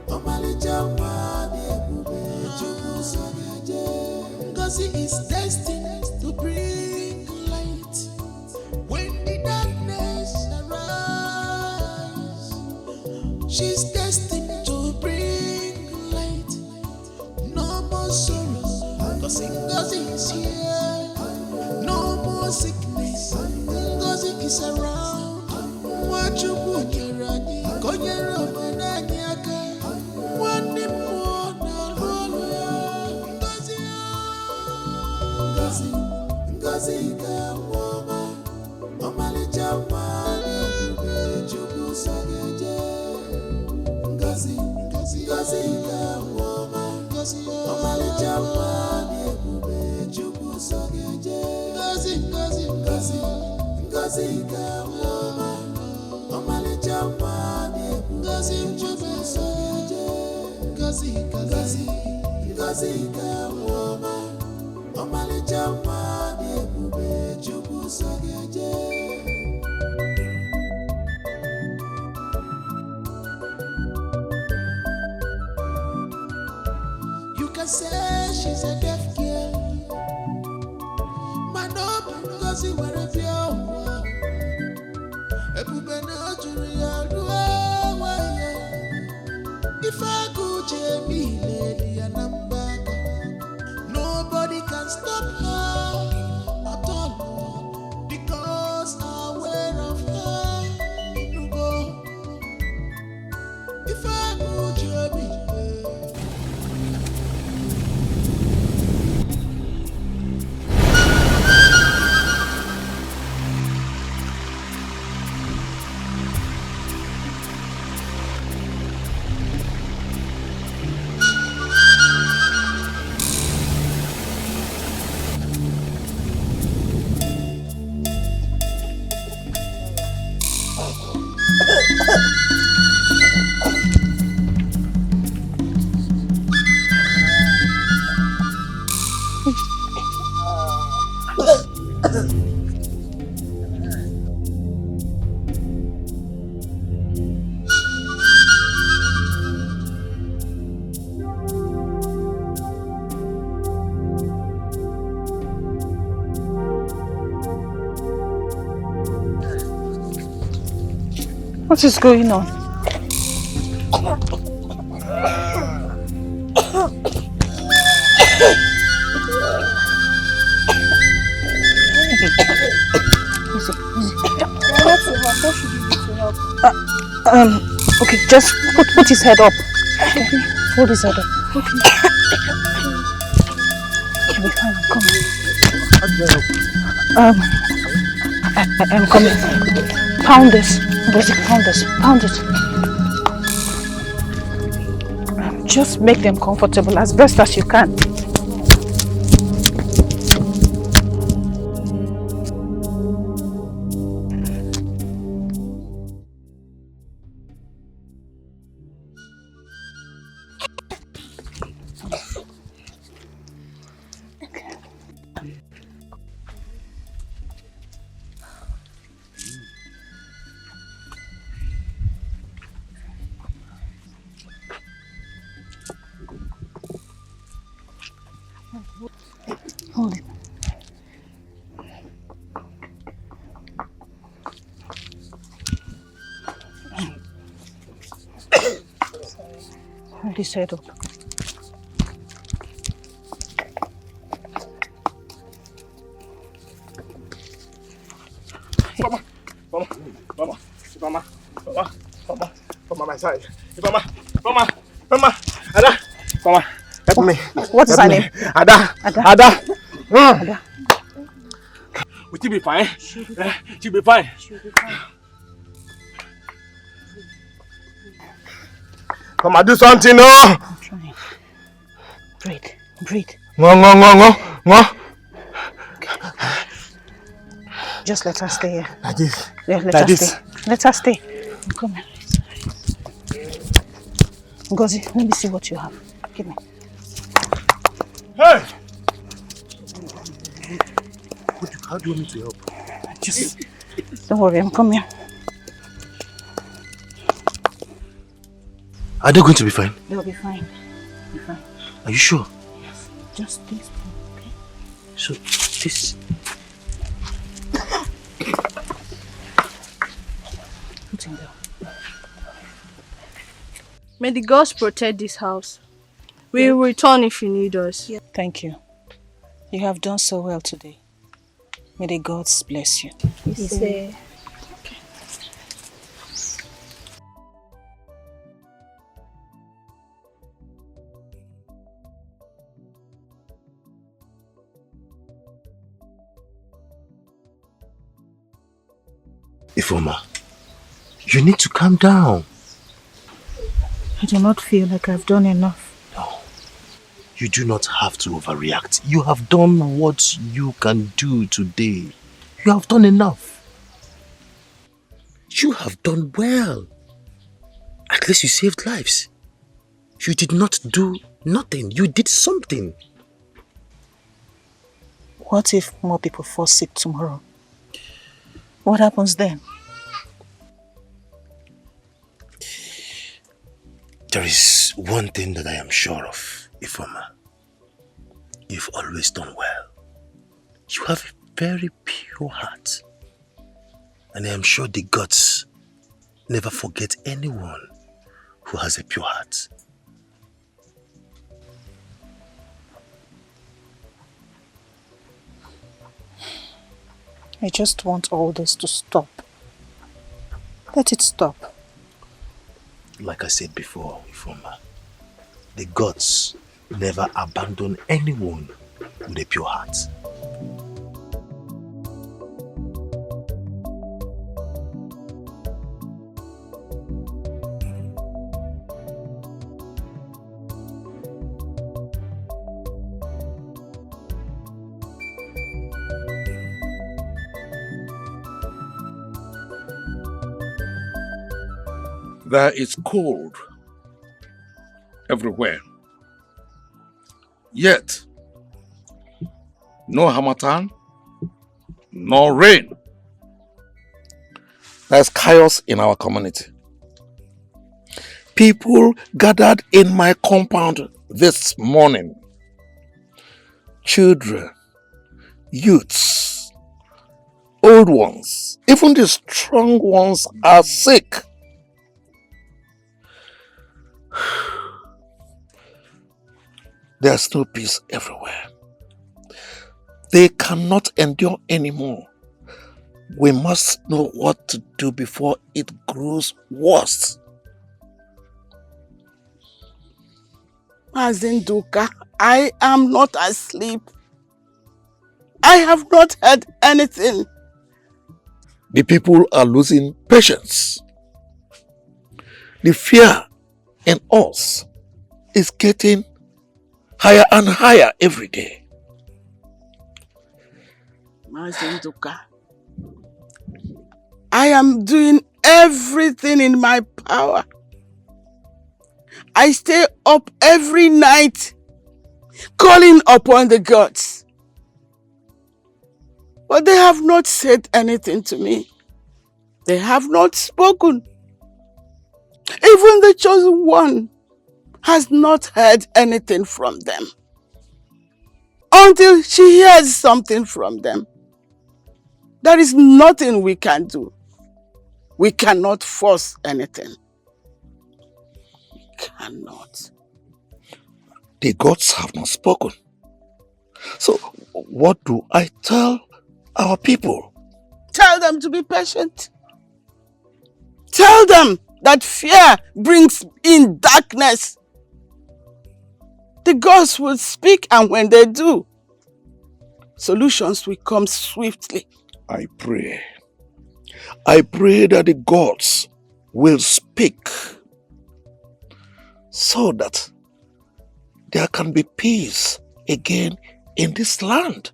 omalicha mwani ebube Chukwu sogeje. Ngozi is destined to bring light when the darkness arise. She's destined to bring light. No more sorrow, 'cause Ngozi is here. No more sickness, Ngozi is around. Nwachukwu nyere anyị ka o nyere obodo anyị aka. Nwanne mmụọ na-alụ ọlụ ya. Ngozi kamwoma, ọmalịcha nwanyị ebube Chukwu sogeje. Ngozi kamwoma, ọmalịcha nwanyị ebube Chukwu sogeje. Ngozi kamwoma, ọmalịcha nwanyị ebube Chukwu sogeje. Ngozi kamwoma, ọmalịcha nwanyị ebube Chukwu sogeje. You can say she's a deaf girl, but no Ngozi nwere bịa ụwa. Ebube na jụrụ ya ruo nwanyị. Ife agụ ji eme ileli ya na mgbaka. Nobody can stop her at all because aware of her. Inugo. Ife agụ ji eme ileli.
What is going on? Okay, just put his head up. Okay. Hold his head up. Okay. He'll be fine, I'm coming. I'm coming. Pound this. Pound this. Pound it. Just make them comfortable as best as you can. Hold it. Hold his head up.
Mama, my side. Mama, Ada, Mama, help me.
What is her name?
Ada.
Ada.
Will she be fine? She'll be fine. Mama, do something, no?
I'm trying. Breathe.
No.
Just let her stay here.
Like this.
Yeah, let her stay. Come here. Ngozi, let me see what you have. Give me.
Hey! How do you want me to help?
Just don't worry, I'm coming.
Are they going to be fine?
They'll be fine.
Are you sure?
Yes. Just this thing, okay?
So, this...
Put him down.
May the gods protect this house. We'll return if you need us.
Thank you. You have done so well today. May the gods bless you.
Yes.
Ifoma, you need to calm down.
I do not feel like I've done enough.
No, you do not have to overreact. You have done what you can do today. You have done enough. You have done well. At least you saved lives. You did not do nothing. You did something.
What if more people fall sick tomorrow? What happens then?
There is one thing that I am sure of, Ifoma. You've always done well. You have a very pure heart. And I am sure the gods never forget anyone who has a pure heart.
I just want all this to stop. Let it stop.
Like I said before, Ifoma, the gods never abandon anyone with a pure heart.
There is cold everywhere. Yet, no harmattan, no rain. There's chaos in our community. People gathered in my compound this morning. Children, youths, old ones, even the strong ones are sick. There's no peace everywhere. They cannot endure anymore. We must know what to do before it grows worse.
Mazinduka, I am not asleep. I have not heard anything.
The people are losing patience. The fear in us is getting higher and higher every day.
Mazinduka, I am doing everything in my power. I stay up every night calling upon the gods. But they have not said anything to me. They have not spoken. Even the chosen one has not heard anything from them. Until she hears something from them, there is nothing we can do. We cannot force anything. We cannot.
The gods have not spoken. So, what do I tell our people?
Tell them to be patient. Tell them that fear brings in darkness. The gods will speak, and when they do, solutions will come swiftly.
I pray that the gods will speak so that there can be peace again in this land.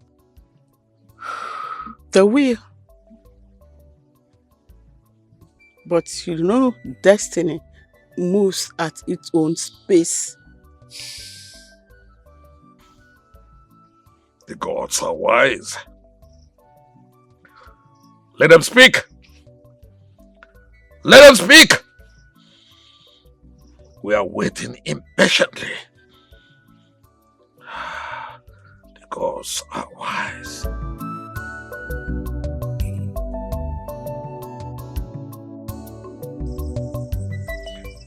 They will. But you know, destiny moves at its own pace.
The gods are wise. Let them speak. Let them speak. We are waiting impatiently. The gods are wise.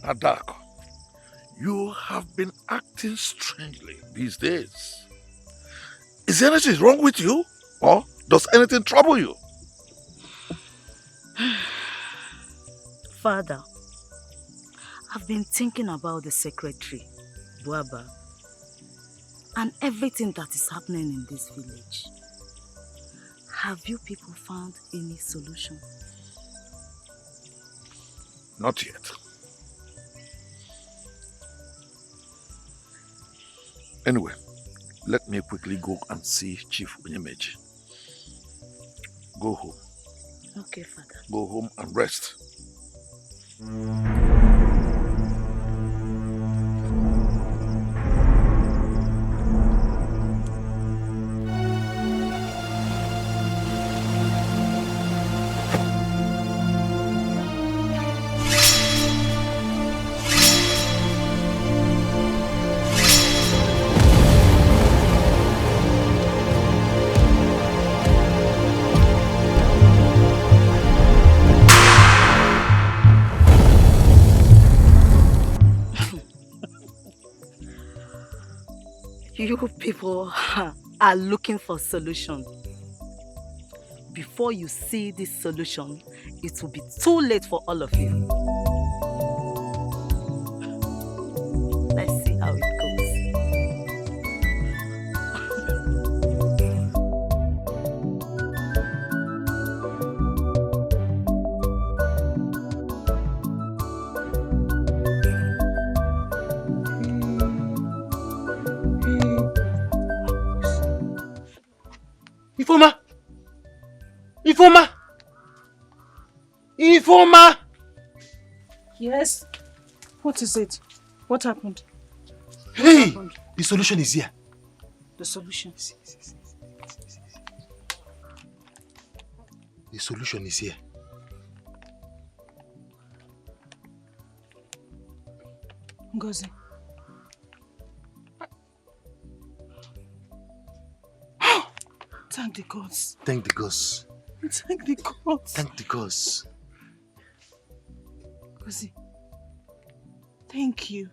Adako, you have been acting strangely these days. Is there anything wrong with you? Or does anything trouble you?
Father, I've been thinking about the secretary, Buaba, and everything that is happening in this village. Have you people found any solution?
Not yet. Anyway, let me quickly go and see Chief Unyemeji. Go home.
Okay, Father.
Go home and rest.
You people are looking for solution. Before you see this solution, it will be too late for all of you. Let's see how it
Ifoma! Ifoma! Ifoma!
Yes? What is it? What happened?
Hey! Happened? The solution is here.
The solution?
The solution is here.
Ngozi. Thank the gods.
Thank the gods.
Thank the gods.
Thank the gods.
Ngozi, thank you.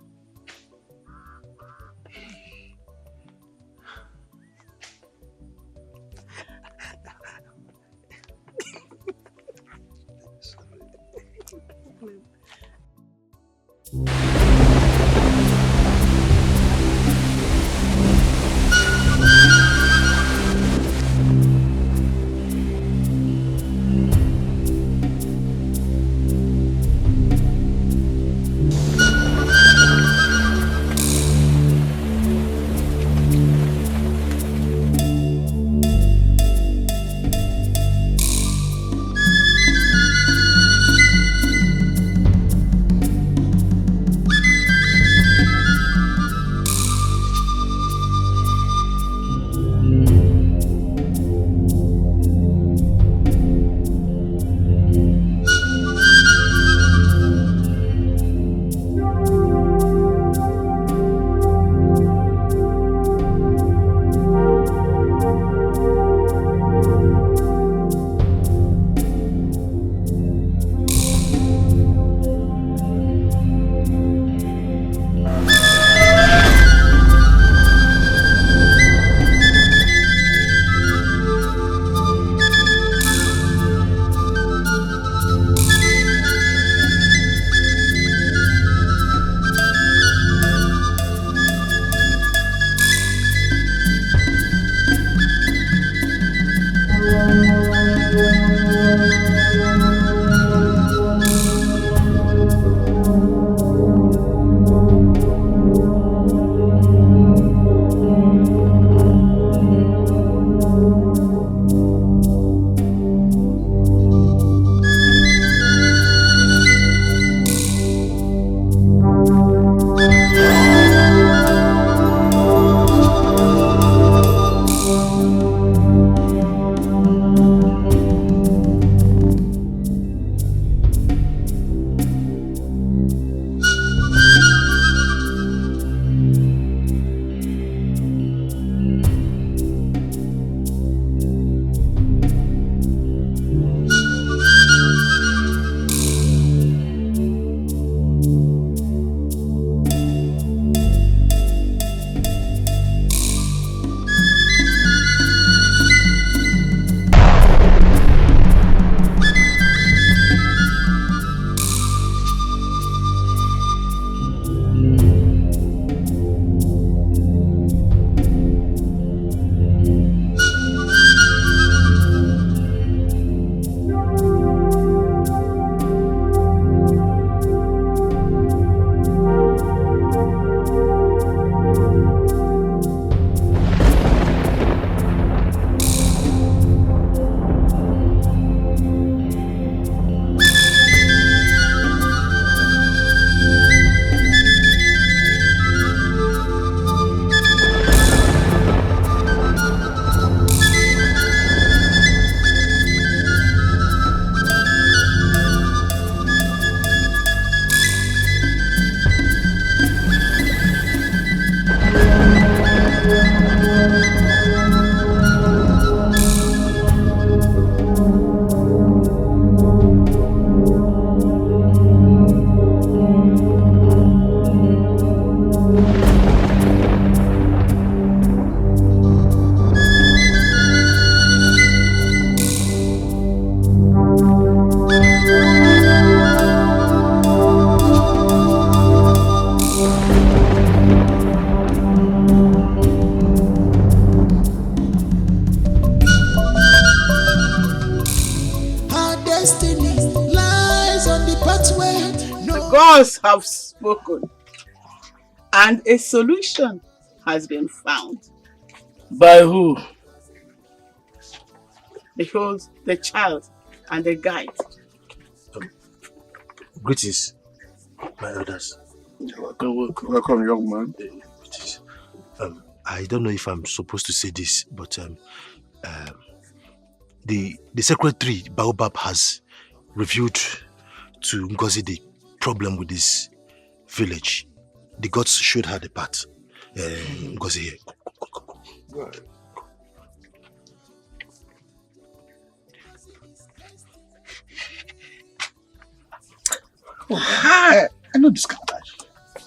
gods have spoken, and a solution has been found.
By who?
Behold the child and the guide.
Greetings, my elders.
Welcome, young man.
Greetings. I don't know if I'm supposed to say this, but the secretary Baobab has revealed to Ngozi the problem with this village. The gods showed her the path. Ngozi here.
Right.
I know this guy.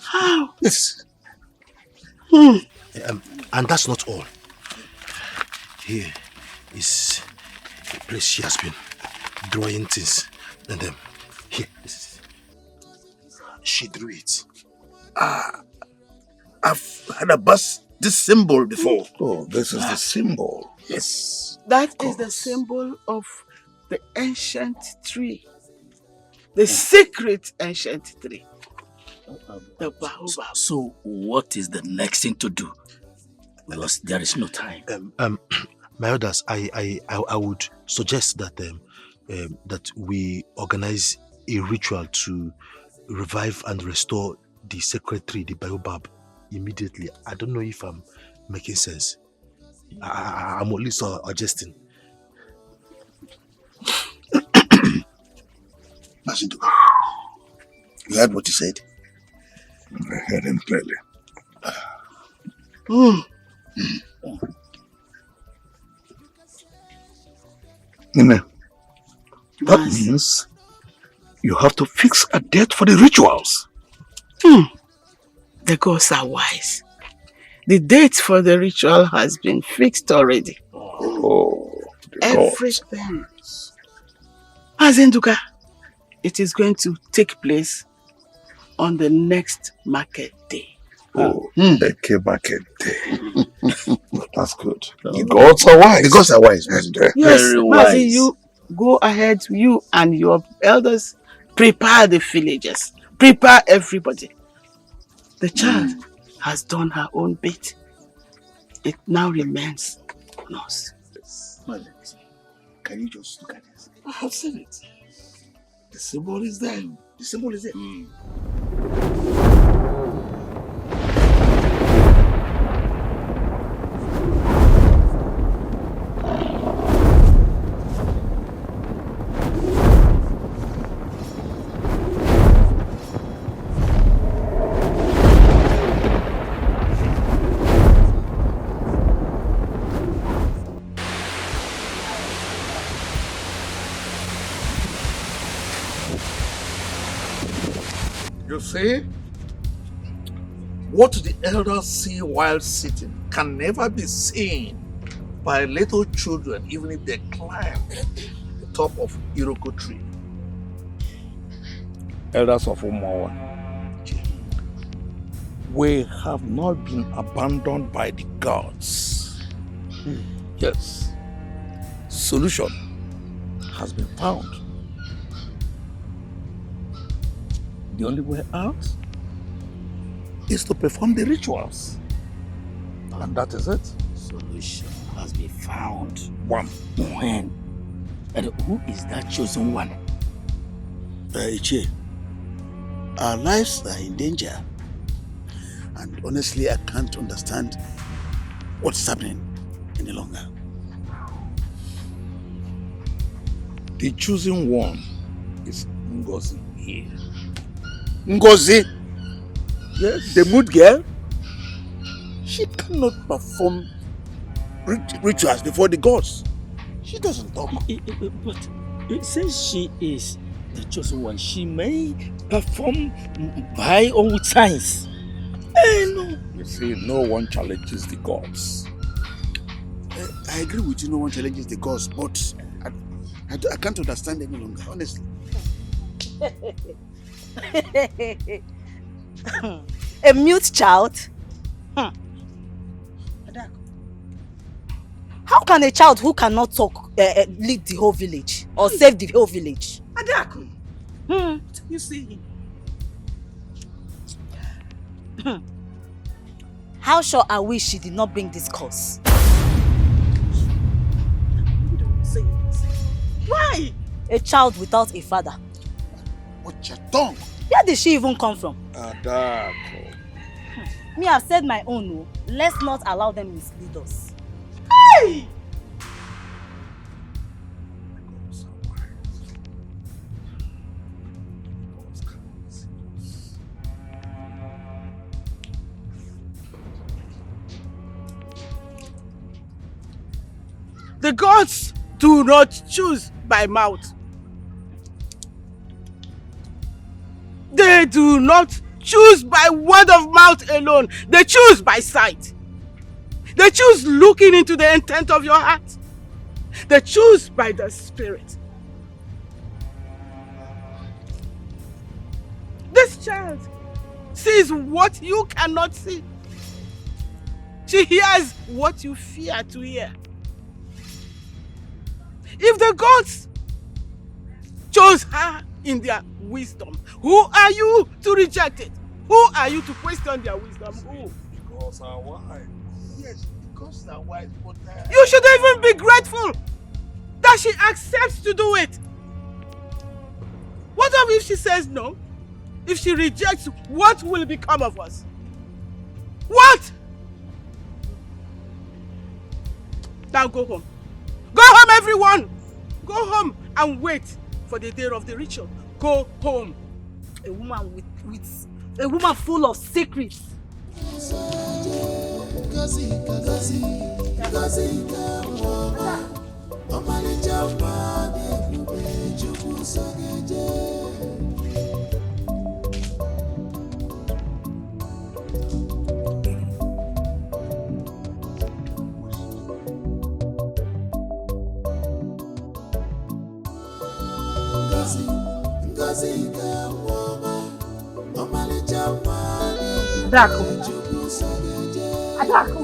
How?
Yes.
And that's not all. Here is a place she has been drawing things. And then here, this is it. She drew it.
I've had about this symbol before.
Oh, this is the symbol.
Yes.
That is the symbol of the ancient tree. The secret ancient tree. The baobab.
So what is the next thing to do? Because there is no time.
My elders, I would suggest that that we organize a ritual to revive and restore the sacred tree, the baobab, immediately. I don't know if I'm making sense. I'm only suggesting.
Mazindu, you heard what he said?
I heard him clearly. That means you have to fix a date for the rituals.
The gods are wise. The date for the ritual has been fixed already.
Oh, the
Everything. Azenduka, it is going to take place on the next market day.
Oh, Eke market day. That's good. The gods are wise.
The gods are wise.
Yes,
Very
Mazi,
wise.
you go ahead, you and your elders, prepare the villagers. Prepare everybody. The child has done her own bit. It now remains on us.
Can you just look at this?
I have seen it. The symbol is there.
The symbol is there.
You see? What the elders see while sitting can never be seen by little children, even if they climb the top of Iroko tree. Elders of Umawa, we have not been abandoned by the gods. Yes. Solution has been found. The only way out is to perform the rituals. And that is it.
Solution has been found.
One.
When? And who is that chosen one?
Ichie, our lives are in danger. And honestly, I can't understand what's happening any longer.
The chosen one is Ngozi here.
Ngozi?
Yes.
The mood girl? She cannot perform rituals before the gods. She doesn't talk.
But since she is the chosen one, she may perform by or with science.
No. You see, no one challenges the gods.
I agree with you, no one challenges the gods, but I can't understand any longer, honestly.
A mute child? How can a child who cannot talk lead the whole village or save the whole village?
Adaku, what are you saying?
How sure are we she did not bring this curse?
Why?
A child without a father.
Watch your tongue.
Where did she even come from?
Adako.
Me, I've said my own. No. Let's not allow them mislead us.
Hey! The gods do not choose by mouth. They do not choose by word of mouth alone. They choose by sight. They choose looking into the intent of your heart. They choose by the Spirit. This child sees what you cannot see. She hears what you fear to hear. If the gods chose her in their wisdom, who are you to reject it? Who are you to question their wisdom? Who?
Because our wife.
Yes, because our wife. But
you should even be grateful that she accepts to do it. What if she says no? If she rejects, what will become of us? What? Now go home. Go home, everyone! Go home and wait for the day of the ritual. Go home.
A woman with a woman full of secrets.
Adako. Adako.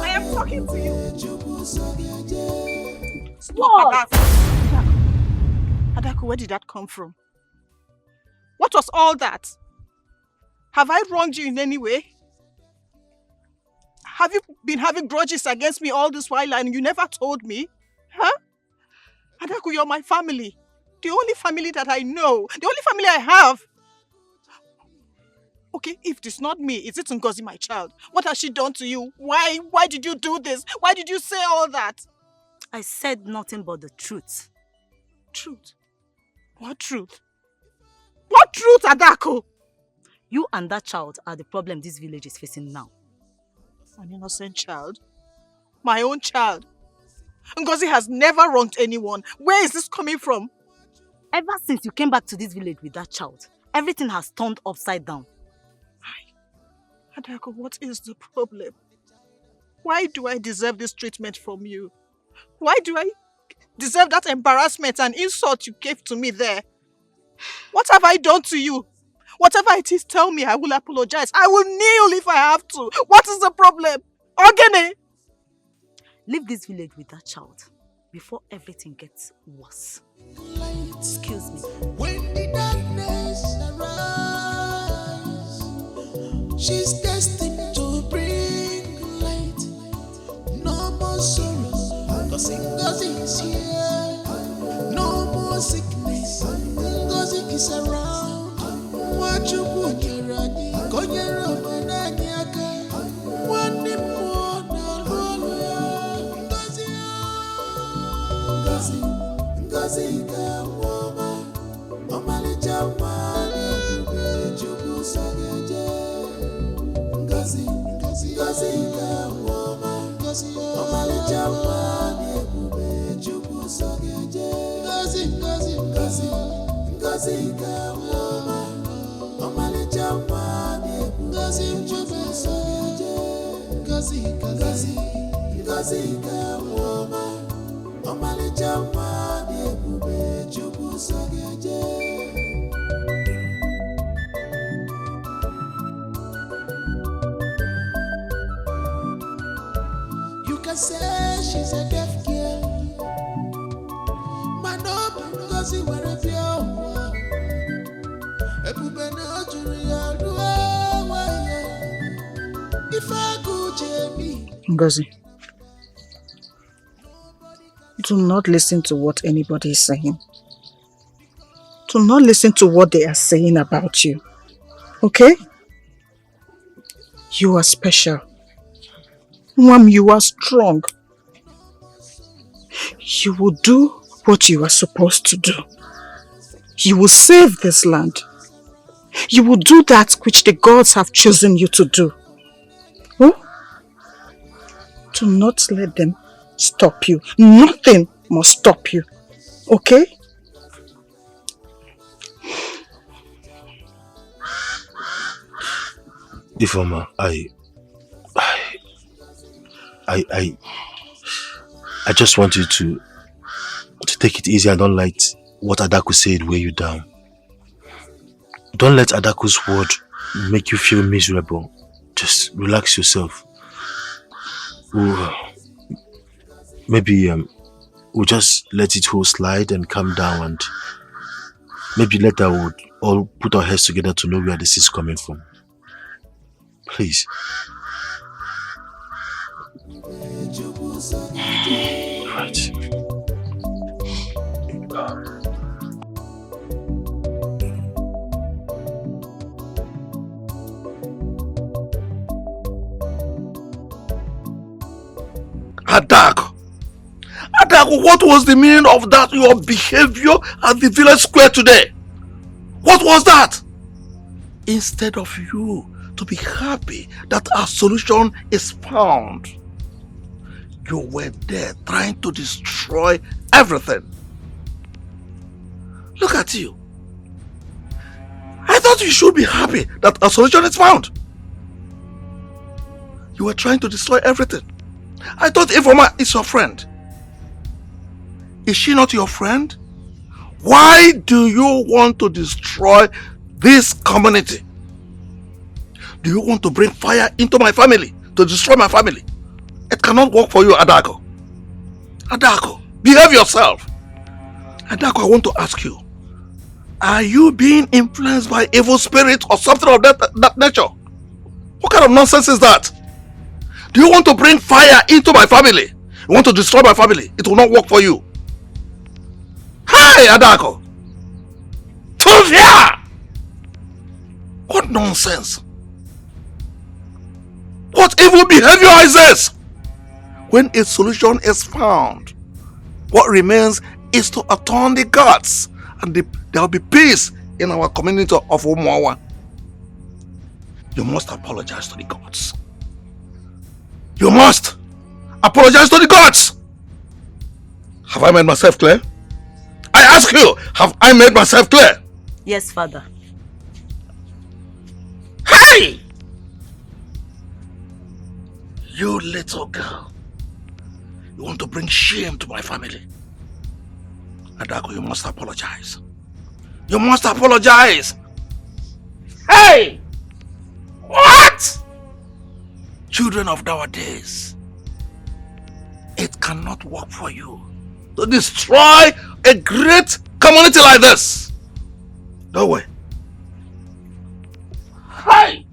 I am talking to you.
Stop, Adako, where did that come from? What was all that? Have I wronged you in any way? Have you been having grudges against me all this while and you never told me? Huh? Adako, you're my family. The only family that I know. The only family I have. Okay, if it's not me, is it Ngozi, my child? What has she done to you? Why did you do this? Why did you say all that?
I said nothing but the truth.
Truth? What truth? What truth, Adako?
You and that child are the problem this village is facing now.
An innocent child? My own child? Ngozi has never wronged anyone. Where is this coming from?
Ever since you came back to this village with that child, everything has turned upside down.
Adako, what is the problem? Why do I deserve this treatment from you? Why do I deserve that embarrassment and insult you gave to me there? What have I done to you? Whatever it is, tell me. I will apologize. I will kneel if I have to. What is the problem? Ogene!
Leave this village with that child before everything gets worse. Excuse me.
When the darkness arrives, she's destined to bring light. No more sorrow, cause Ngozi is here. No more sickness, Ngozi is around. What you put your radi, konyera manani aka. Wani mwana lolo, Ngozi ka woman, omali jamani, jubu sageje. Ngozi ka woman, omali jamani, jubu sageje. Ngozi ka woman, omali jamani, jubu sageje. Ngozi ka woman, omali jamani. mama say she's a deaf girl. My no Ngozi were a pure. Ebube no Julia do. If I go Jamie.
Ngozi, do not listen to what anybody is saying. Do not listen to what they are saying about you. Okay? You are special. Mom, you are strong. You will do what you are supposed to do. You will save this land. You will do that which the gods have chosen you to do. Oh? Do not let them stop you. Nothing must stop you. Okay?
Ifeoma, I just want you to take it easy and don't let what Adaku said weigh you down. Don't let Adaku's word make you feel miserable. Just relax yourself. Maybe we'll just let it all slide and calm down, and maybe later we'll all put our heads together to know where this is coming from. Please. Right.
Adaku, what was the meaning of that your behavior at the village square today? What was that? Instead of you to be happy that a solution is found, you were there trying to destroy everything. Look at you. I thought you should be happy that a solution is found. You were trying to destroy everything. I thought Ifeoma is your friend. Is she not your friend? Why do you want to destroy this community? Do you want to bring fire into my family? To destroy my family? It cannot work for you, Adaku. Adaku, behave yourself. Adaku, I want to ask you. Are you being influenced by evil spirits or something of that nature? What kind of nonsense is that? Do you want to bring fire into my family? You want to destroy my family? It will not work for you. Hi, Adaku! Tuvia! What nonsense? What evil behavior is this? When a solution is found, what remains is to atone the gods, and there will be peace in our community of Umuawa. You must apologize to the gods. You must apologize to the gods. Have I made myself clear? I ask you, have I made myself clear?
Yes, Father.
Hey! You little girl. You want to bring shame to my family. Adaku, you must apologize. You must apologize. Hey! What? Children of nowadays, it cannot work for you to destroy a great community like this. No way. Hi!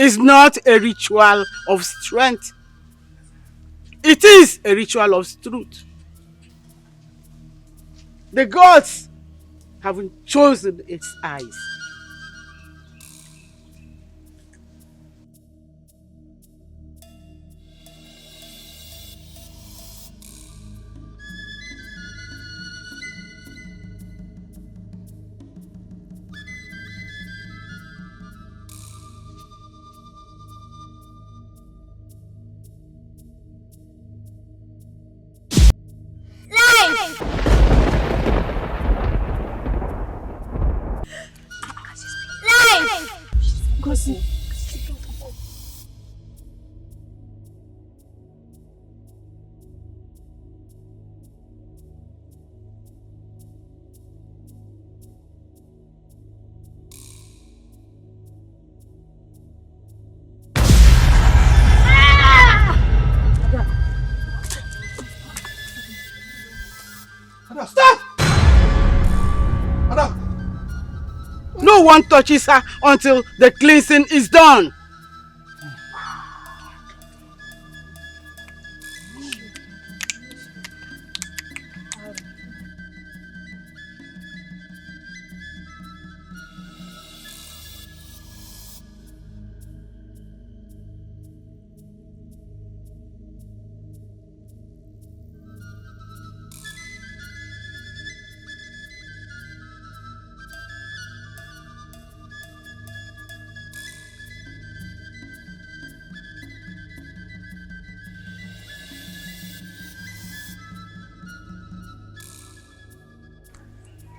Is not a ritual of strength. It is a ritual of truth. The gods haven't chosen its eyes.
Ngozi.
Stop! No one touches her until the cleansing is done.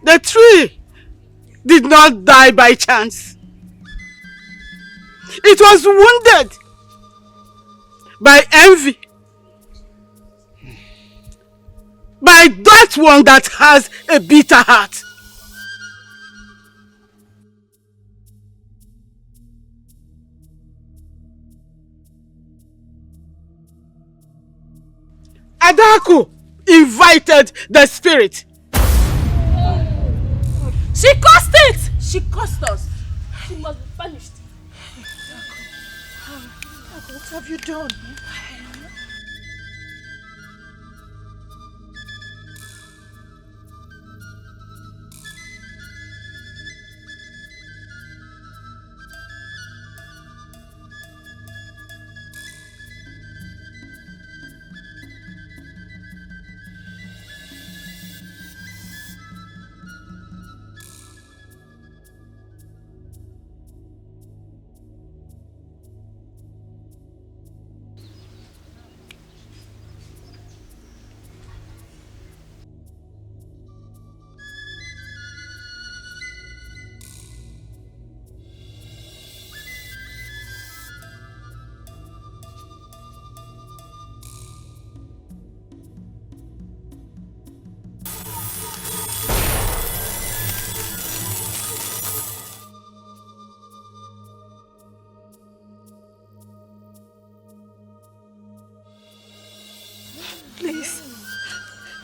The tree did not die by chance. It was wounded by envy. By that one that has a bitter heart. Adaku invited the spirit.
She caused it! She caused us. She must be punished.
What have you done?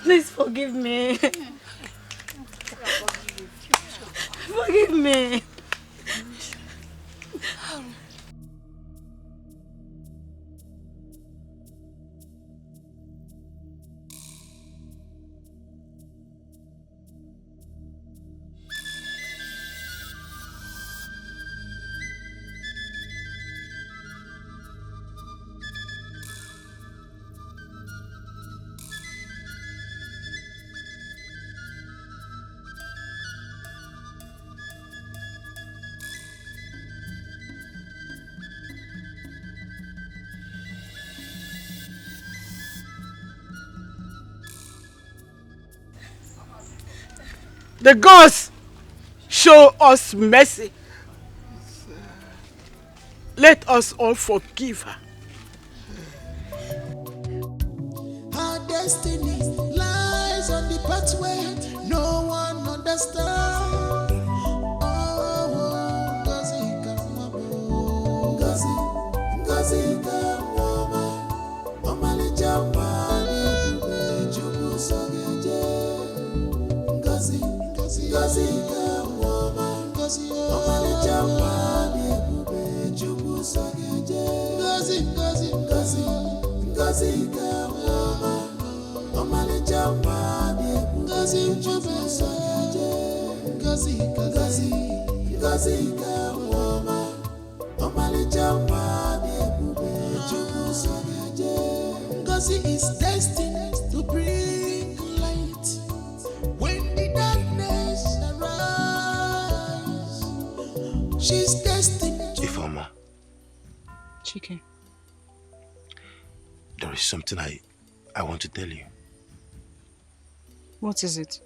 Please forgive me. Forgive me.
The gods show us mercy. Let us all forgive her.
Our destiny lies on the pathway no one understands. Oh, Ngozi Kamwabo, Ngozi Kamwabo, Omalicha Mwani Ebube Chukwu Sogeje. Ngozi Kamwabo, Omalicha Mwani Ebube Chukwu Sogeje. Ngozi Kamwabo, Omalicha Mwani Ebube Chukwu Sogeje. Ngozi Kamwabo, Omalicha Mwani Ebube Chukwu Sogeje. Ngozi is destined to bring light when the darkness arises. She's destined to...
Ifeoma,
Chike.
there is something I want to tell you.
What is it?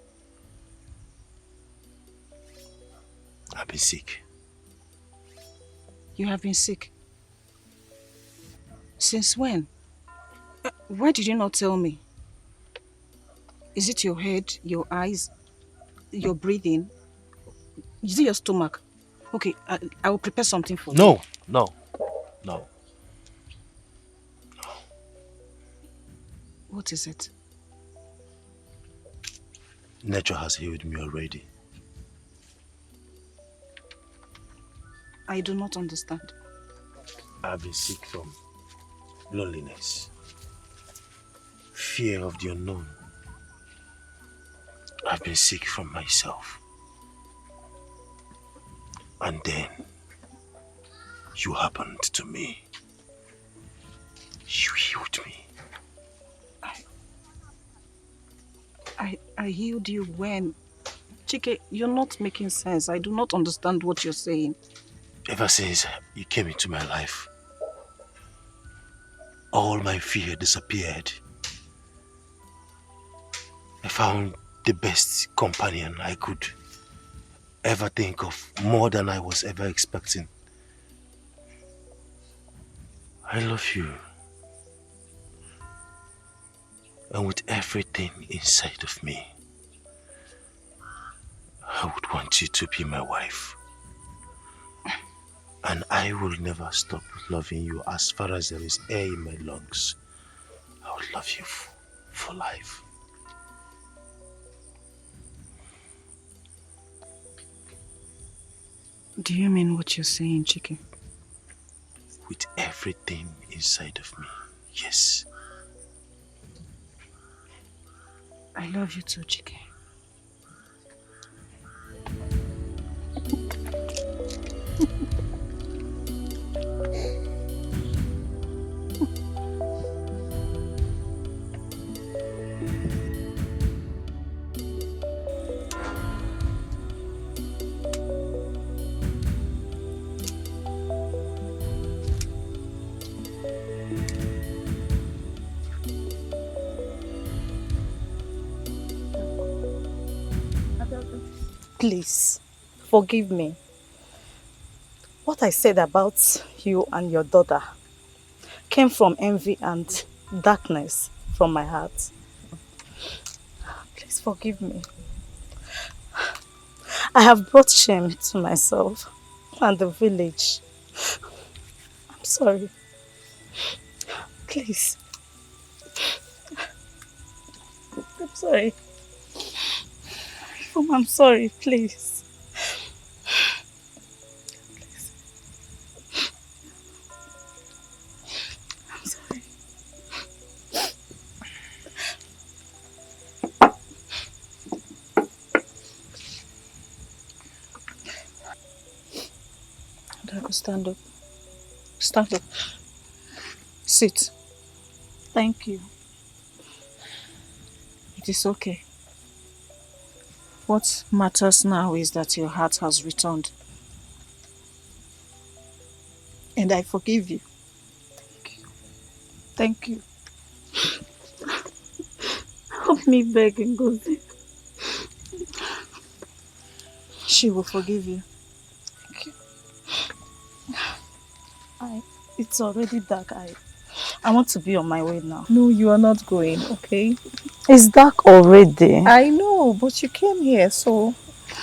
I've been sick.
You have been sick. Since when? Why did you not tell me? Is it your head, your eyes, your breathing? Is it your stomach? Okay, I will prepare something for you.
No, no, no.
What is it?
Nature has healed me already.
I do not understand.
I've been sick from loneliness, fear of the unknown. I've been sick from myself. And then you happened to me. You healed me.
I healed you when? Chike, you're not making sense. I do not understand what you're saying.
Ever since you came into my life, all my fear disappeared. I found the best companion I could ever think of, more than I was ever expecting. I love you. And with everything inside of me, I would want you to be my wife. And I will never stop loving you as far as there is air in my lungs. I will love you for life.
Do you mean what you're saying, Chike?
With everything inside of me, yes.
I love you too, Chike.
Please, forgive me. What I said about you and your daughter came from envy and darkness from my heart. Please forgive me. I have brought shame to myself and the village. I'm sorry. Please. I'm sorry. I'm sorry, please. I'm sorry.
Dago, stand up. Stand up. Sit.
Thank you.
It is okay. What matters now is that your heart has returned. And I forgive you.
Thank you. Help me beg Ngozi.
She will forgive you.
Thank you. It's already dark. I want to be on my way now.
No, you are not going, okay?
It's dark already.
I know, but you came here, so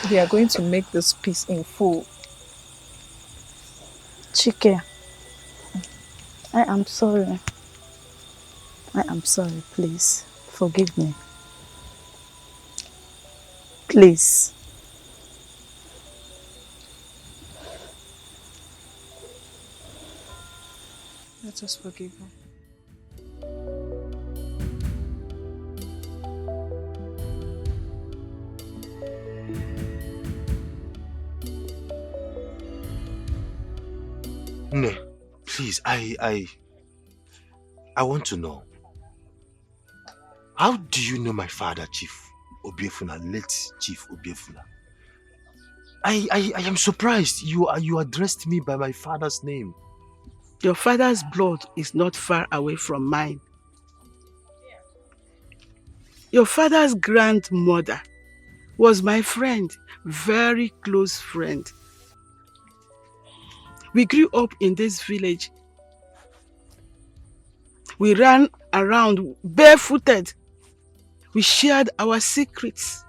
we are going to make this peace in full.
Chike, I am sorry. I am sorry, please. Forgive me. Please.
Let us forgive her.
No, please, I want to know. How do you know my father, Chief Obiefuna, late Chief Obiefuna? I am surprised you addressed me by my father's name.
Your father's blood is not far away from mine. Your father's grandmother was my friend, very close friend. We grew up in this village. We ran around barefooted. We shared our secrets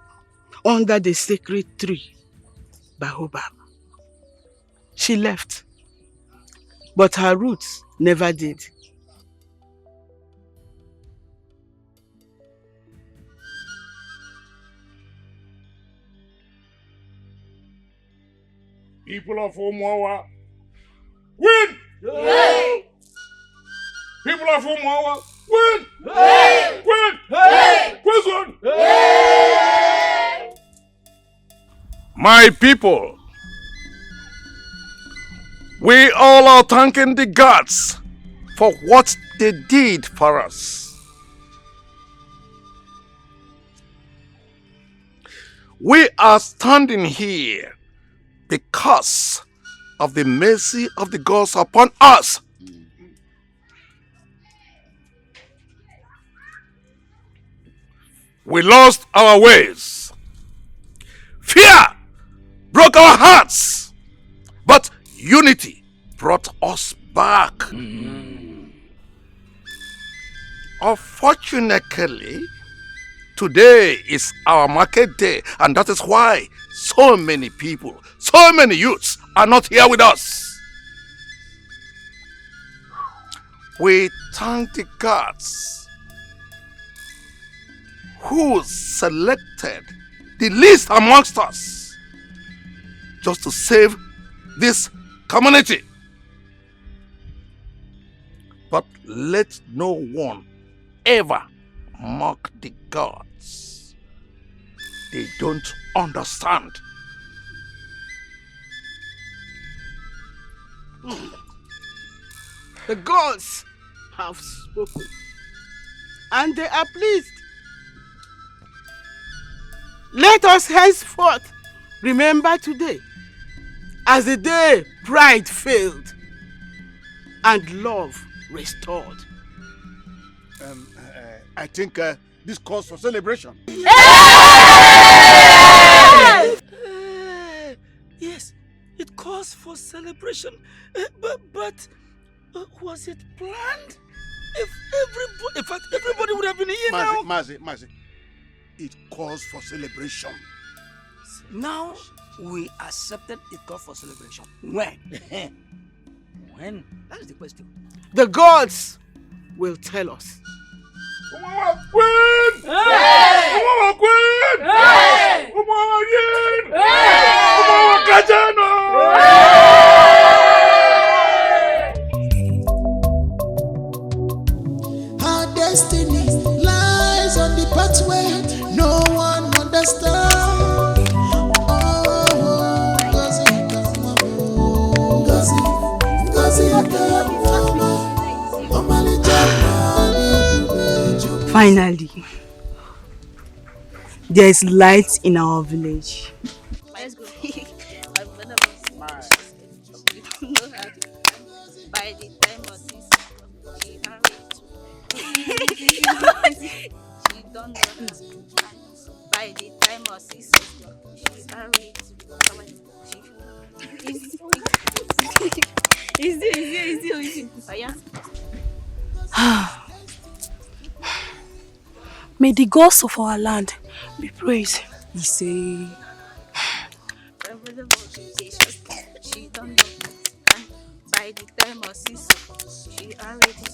under the sacred tree, Baobab. She left, but her roots never did.
People of Umuawa, win!
Hey!
People of Umuawa, win!
Hey!
Win!
Hey!
Question!
Hey!
My people, we all are thanking the gods for what they did for us. We are standing here because of the mercy of the gods upon us. We lost our ways. Fear broke our hearts, but unity brought us back. Unfortunately, today is our market day, and that is why so many people, so many youths are not here with us. We thank the gods who selected the least amongst us just to save this community. But let no one ever mock the gods. They don't understand.
The gods have spoken, and they are pleased. Let us henceforth remember today as the day pride failed and love restored.
I think this calls for celebration.
Yes, it calls for celebration. But was it planned? If everybody, in fact, everybody would have been here now.
Mazi, it calls for celebration.
Now we accepted it calls for celebration. When? When? That is the question.
The gods will tell us.
Umuawa queen!
Hey!
Umuawa queen!
Hey!
Umuawa yin!
Hey!
Umuawa kajano!
Our destiny lies on the pathway no one understands. Oh, Ngozi
Finally, there is light in our village.
Let's go. By the time of this, she she don't know that. By the time of 6 o'clock, she's married. Easy.
May the gods of our land be praised. He say,
She don't know that. And by the time of 6 o'clock, she already.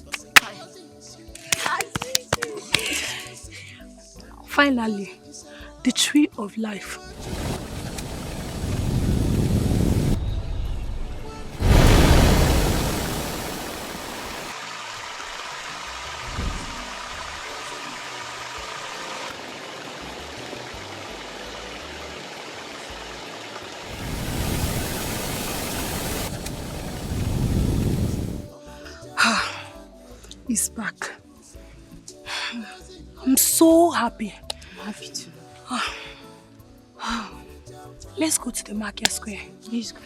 finally, the tree of life. He's back. I'm so happy.
I'm happy too.
Let's go to the market square.
Let's go.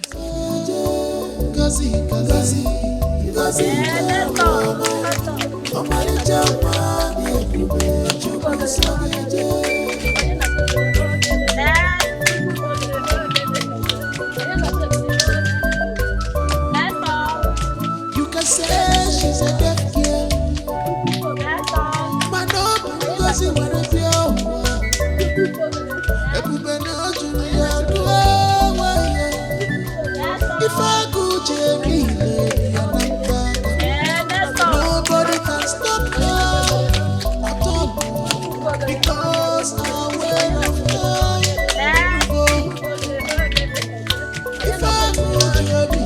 If I go Jerry, nobody can stop her at all because our way of life. If I go Jerry,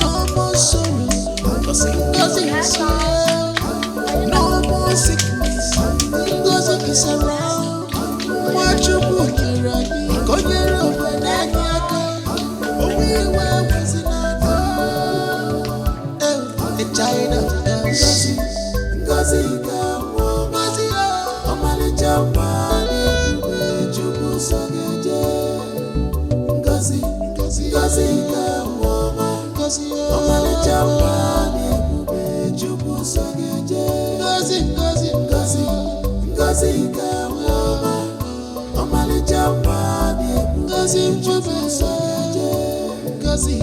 no more sorrow, cause is here. No more sickness, cause is around. What you put here, I China, Ngozi, Omali Jamani, Jubu Sogeje, Ngozi, Omali Jamani, Jubu Sogeje, Ngozi, Omali Jamani, Jubu Sogeje, Ngozi,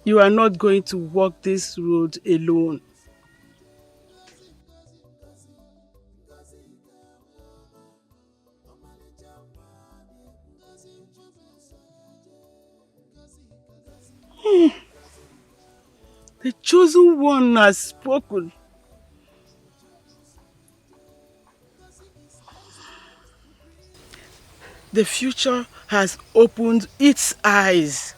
You are not going to walk this road alone. The chosen one has spoken. The future has opened its eyes.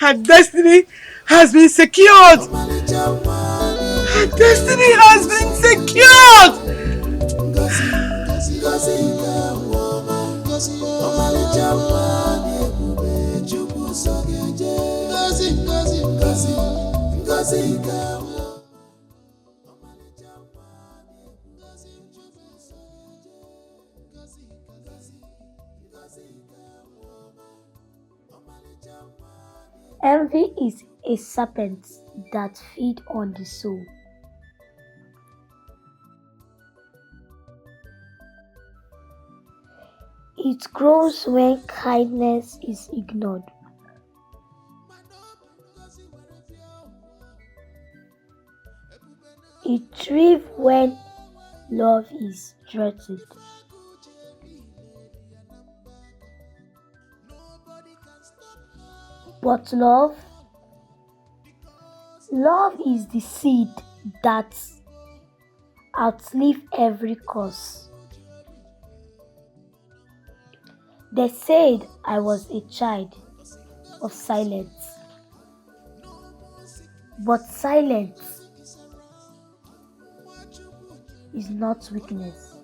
Her destiny has been secured. Her destiny has been secured.
Envy is a serpent that feeds on the soul. It grows when kindness is ignored. It thrives when love is threatened. But love is the seed that outlives every curse. They said I was a child of silence. But silence is not weakness.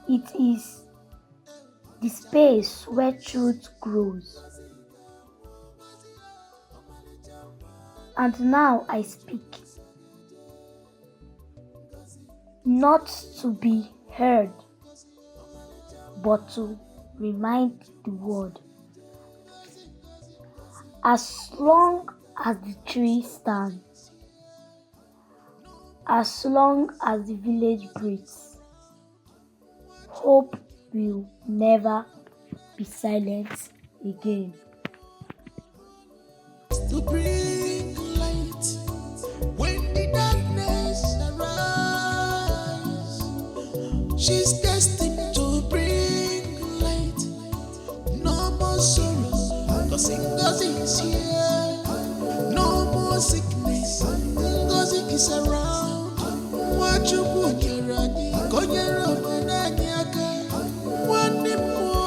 It is the space where truth grows. And now I speak, not to be heard, but to remind the world. As long as the tree stands, as long as the village breathes, hope will never be silent again.
To bring light when the darkness arises, she's destined to bring light. No more sorrow, cause Ngozi is here. No more sickness, Ngozi is around. What you put your rani, konyera manani aka. One more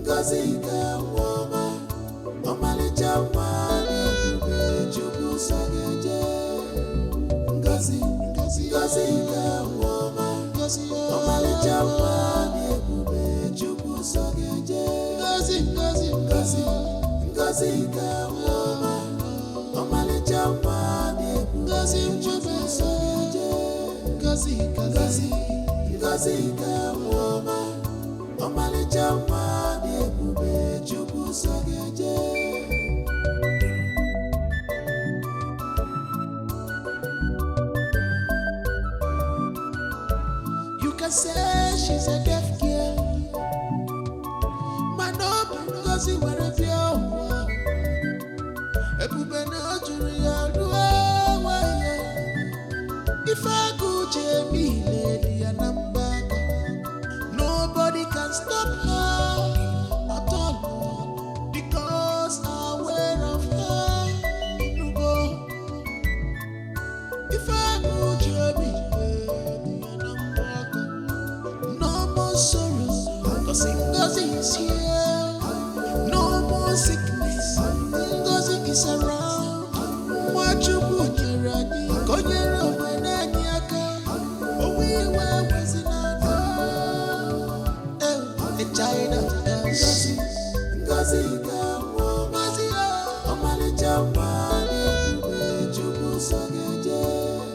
Ngozi the woman, Omali Jamani, Jubu Sogeje. Ngozi the woman, Omali Jamani, Jubu Sogeje. Ngozi You can say she's a deaf girl, man, no, because he wear a pure. If I go Jamie lady and I'm back, nobody can stop her at all because I'm aware of her. No go. If I go Jamie lady and I'm back, no more sorrow, cause Ngozi is here. No more sickness, Ngozi is around. What you put your ready, go your when any aka. Oh, we were was in a China, Ngozi,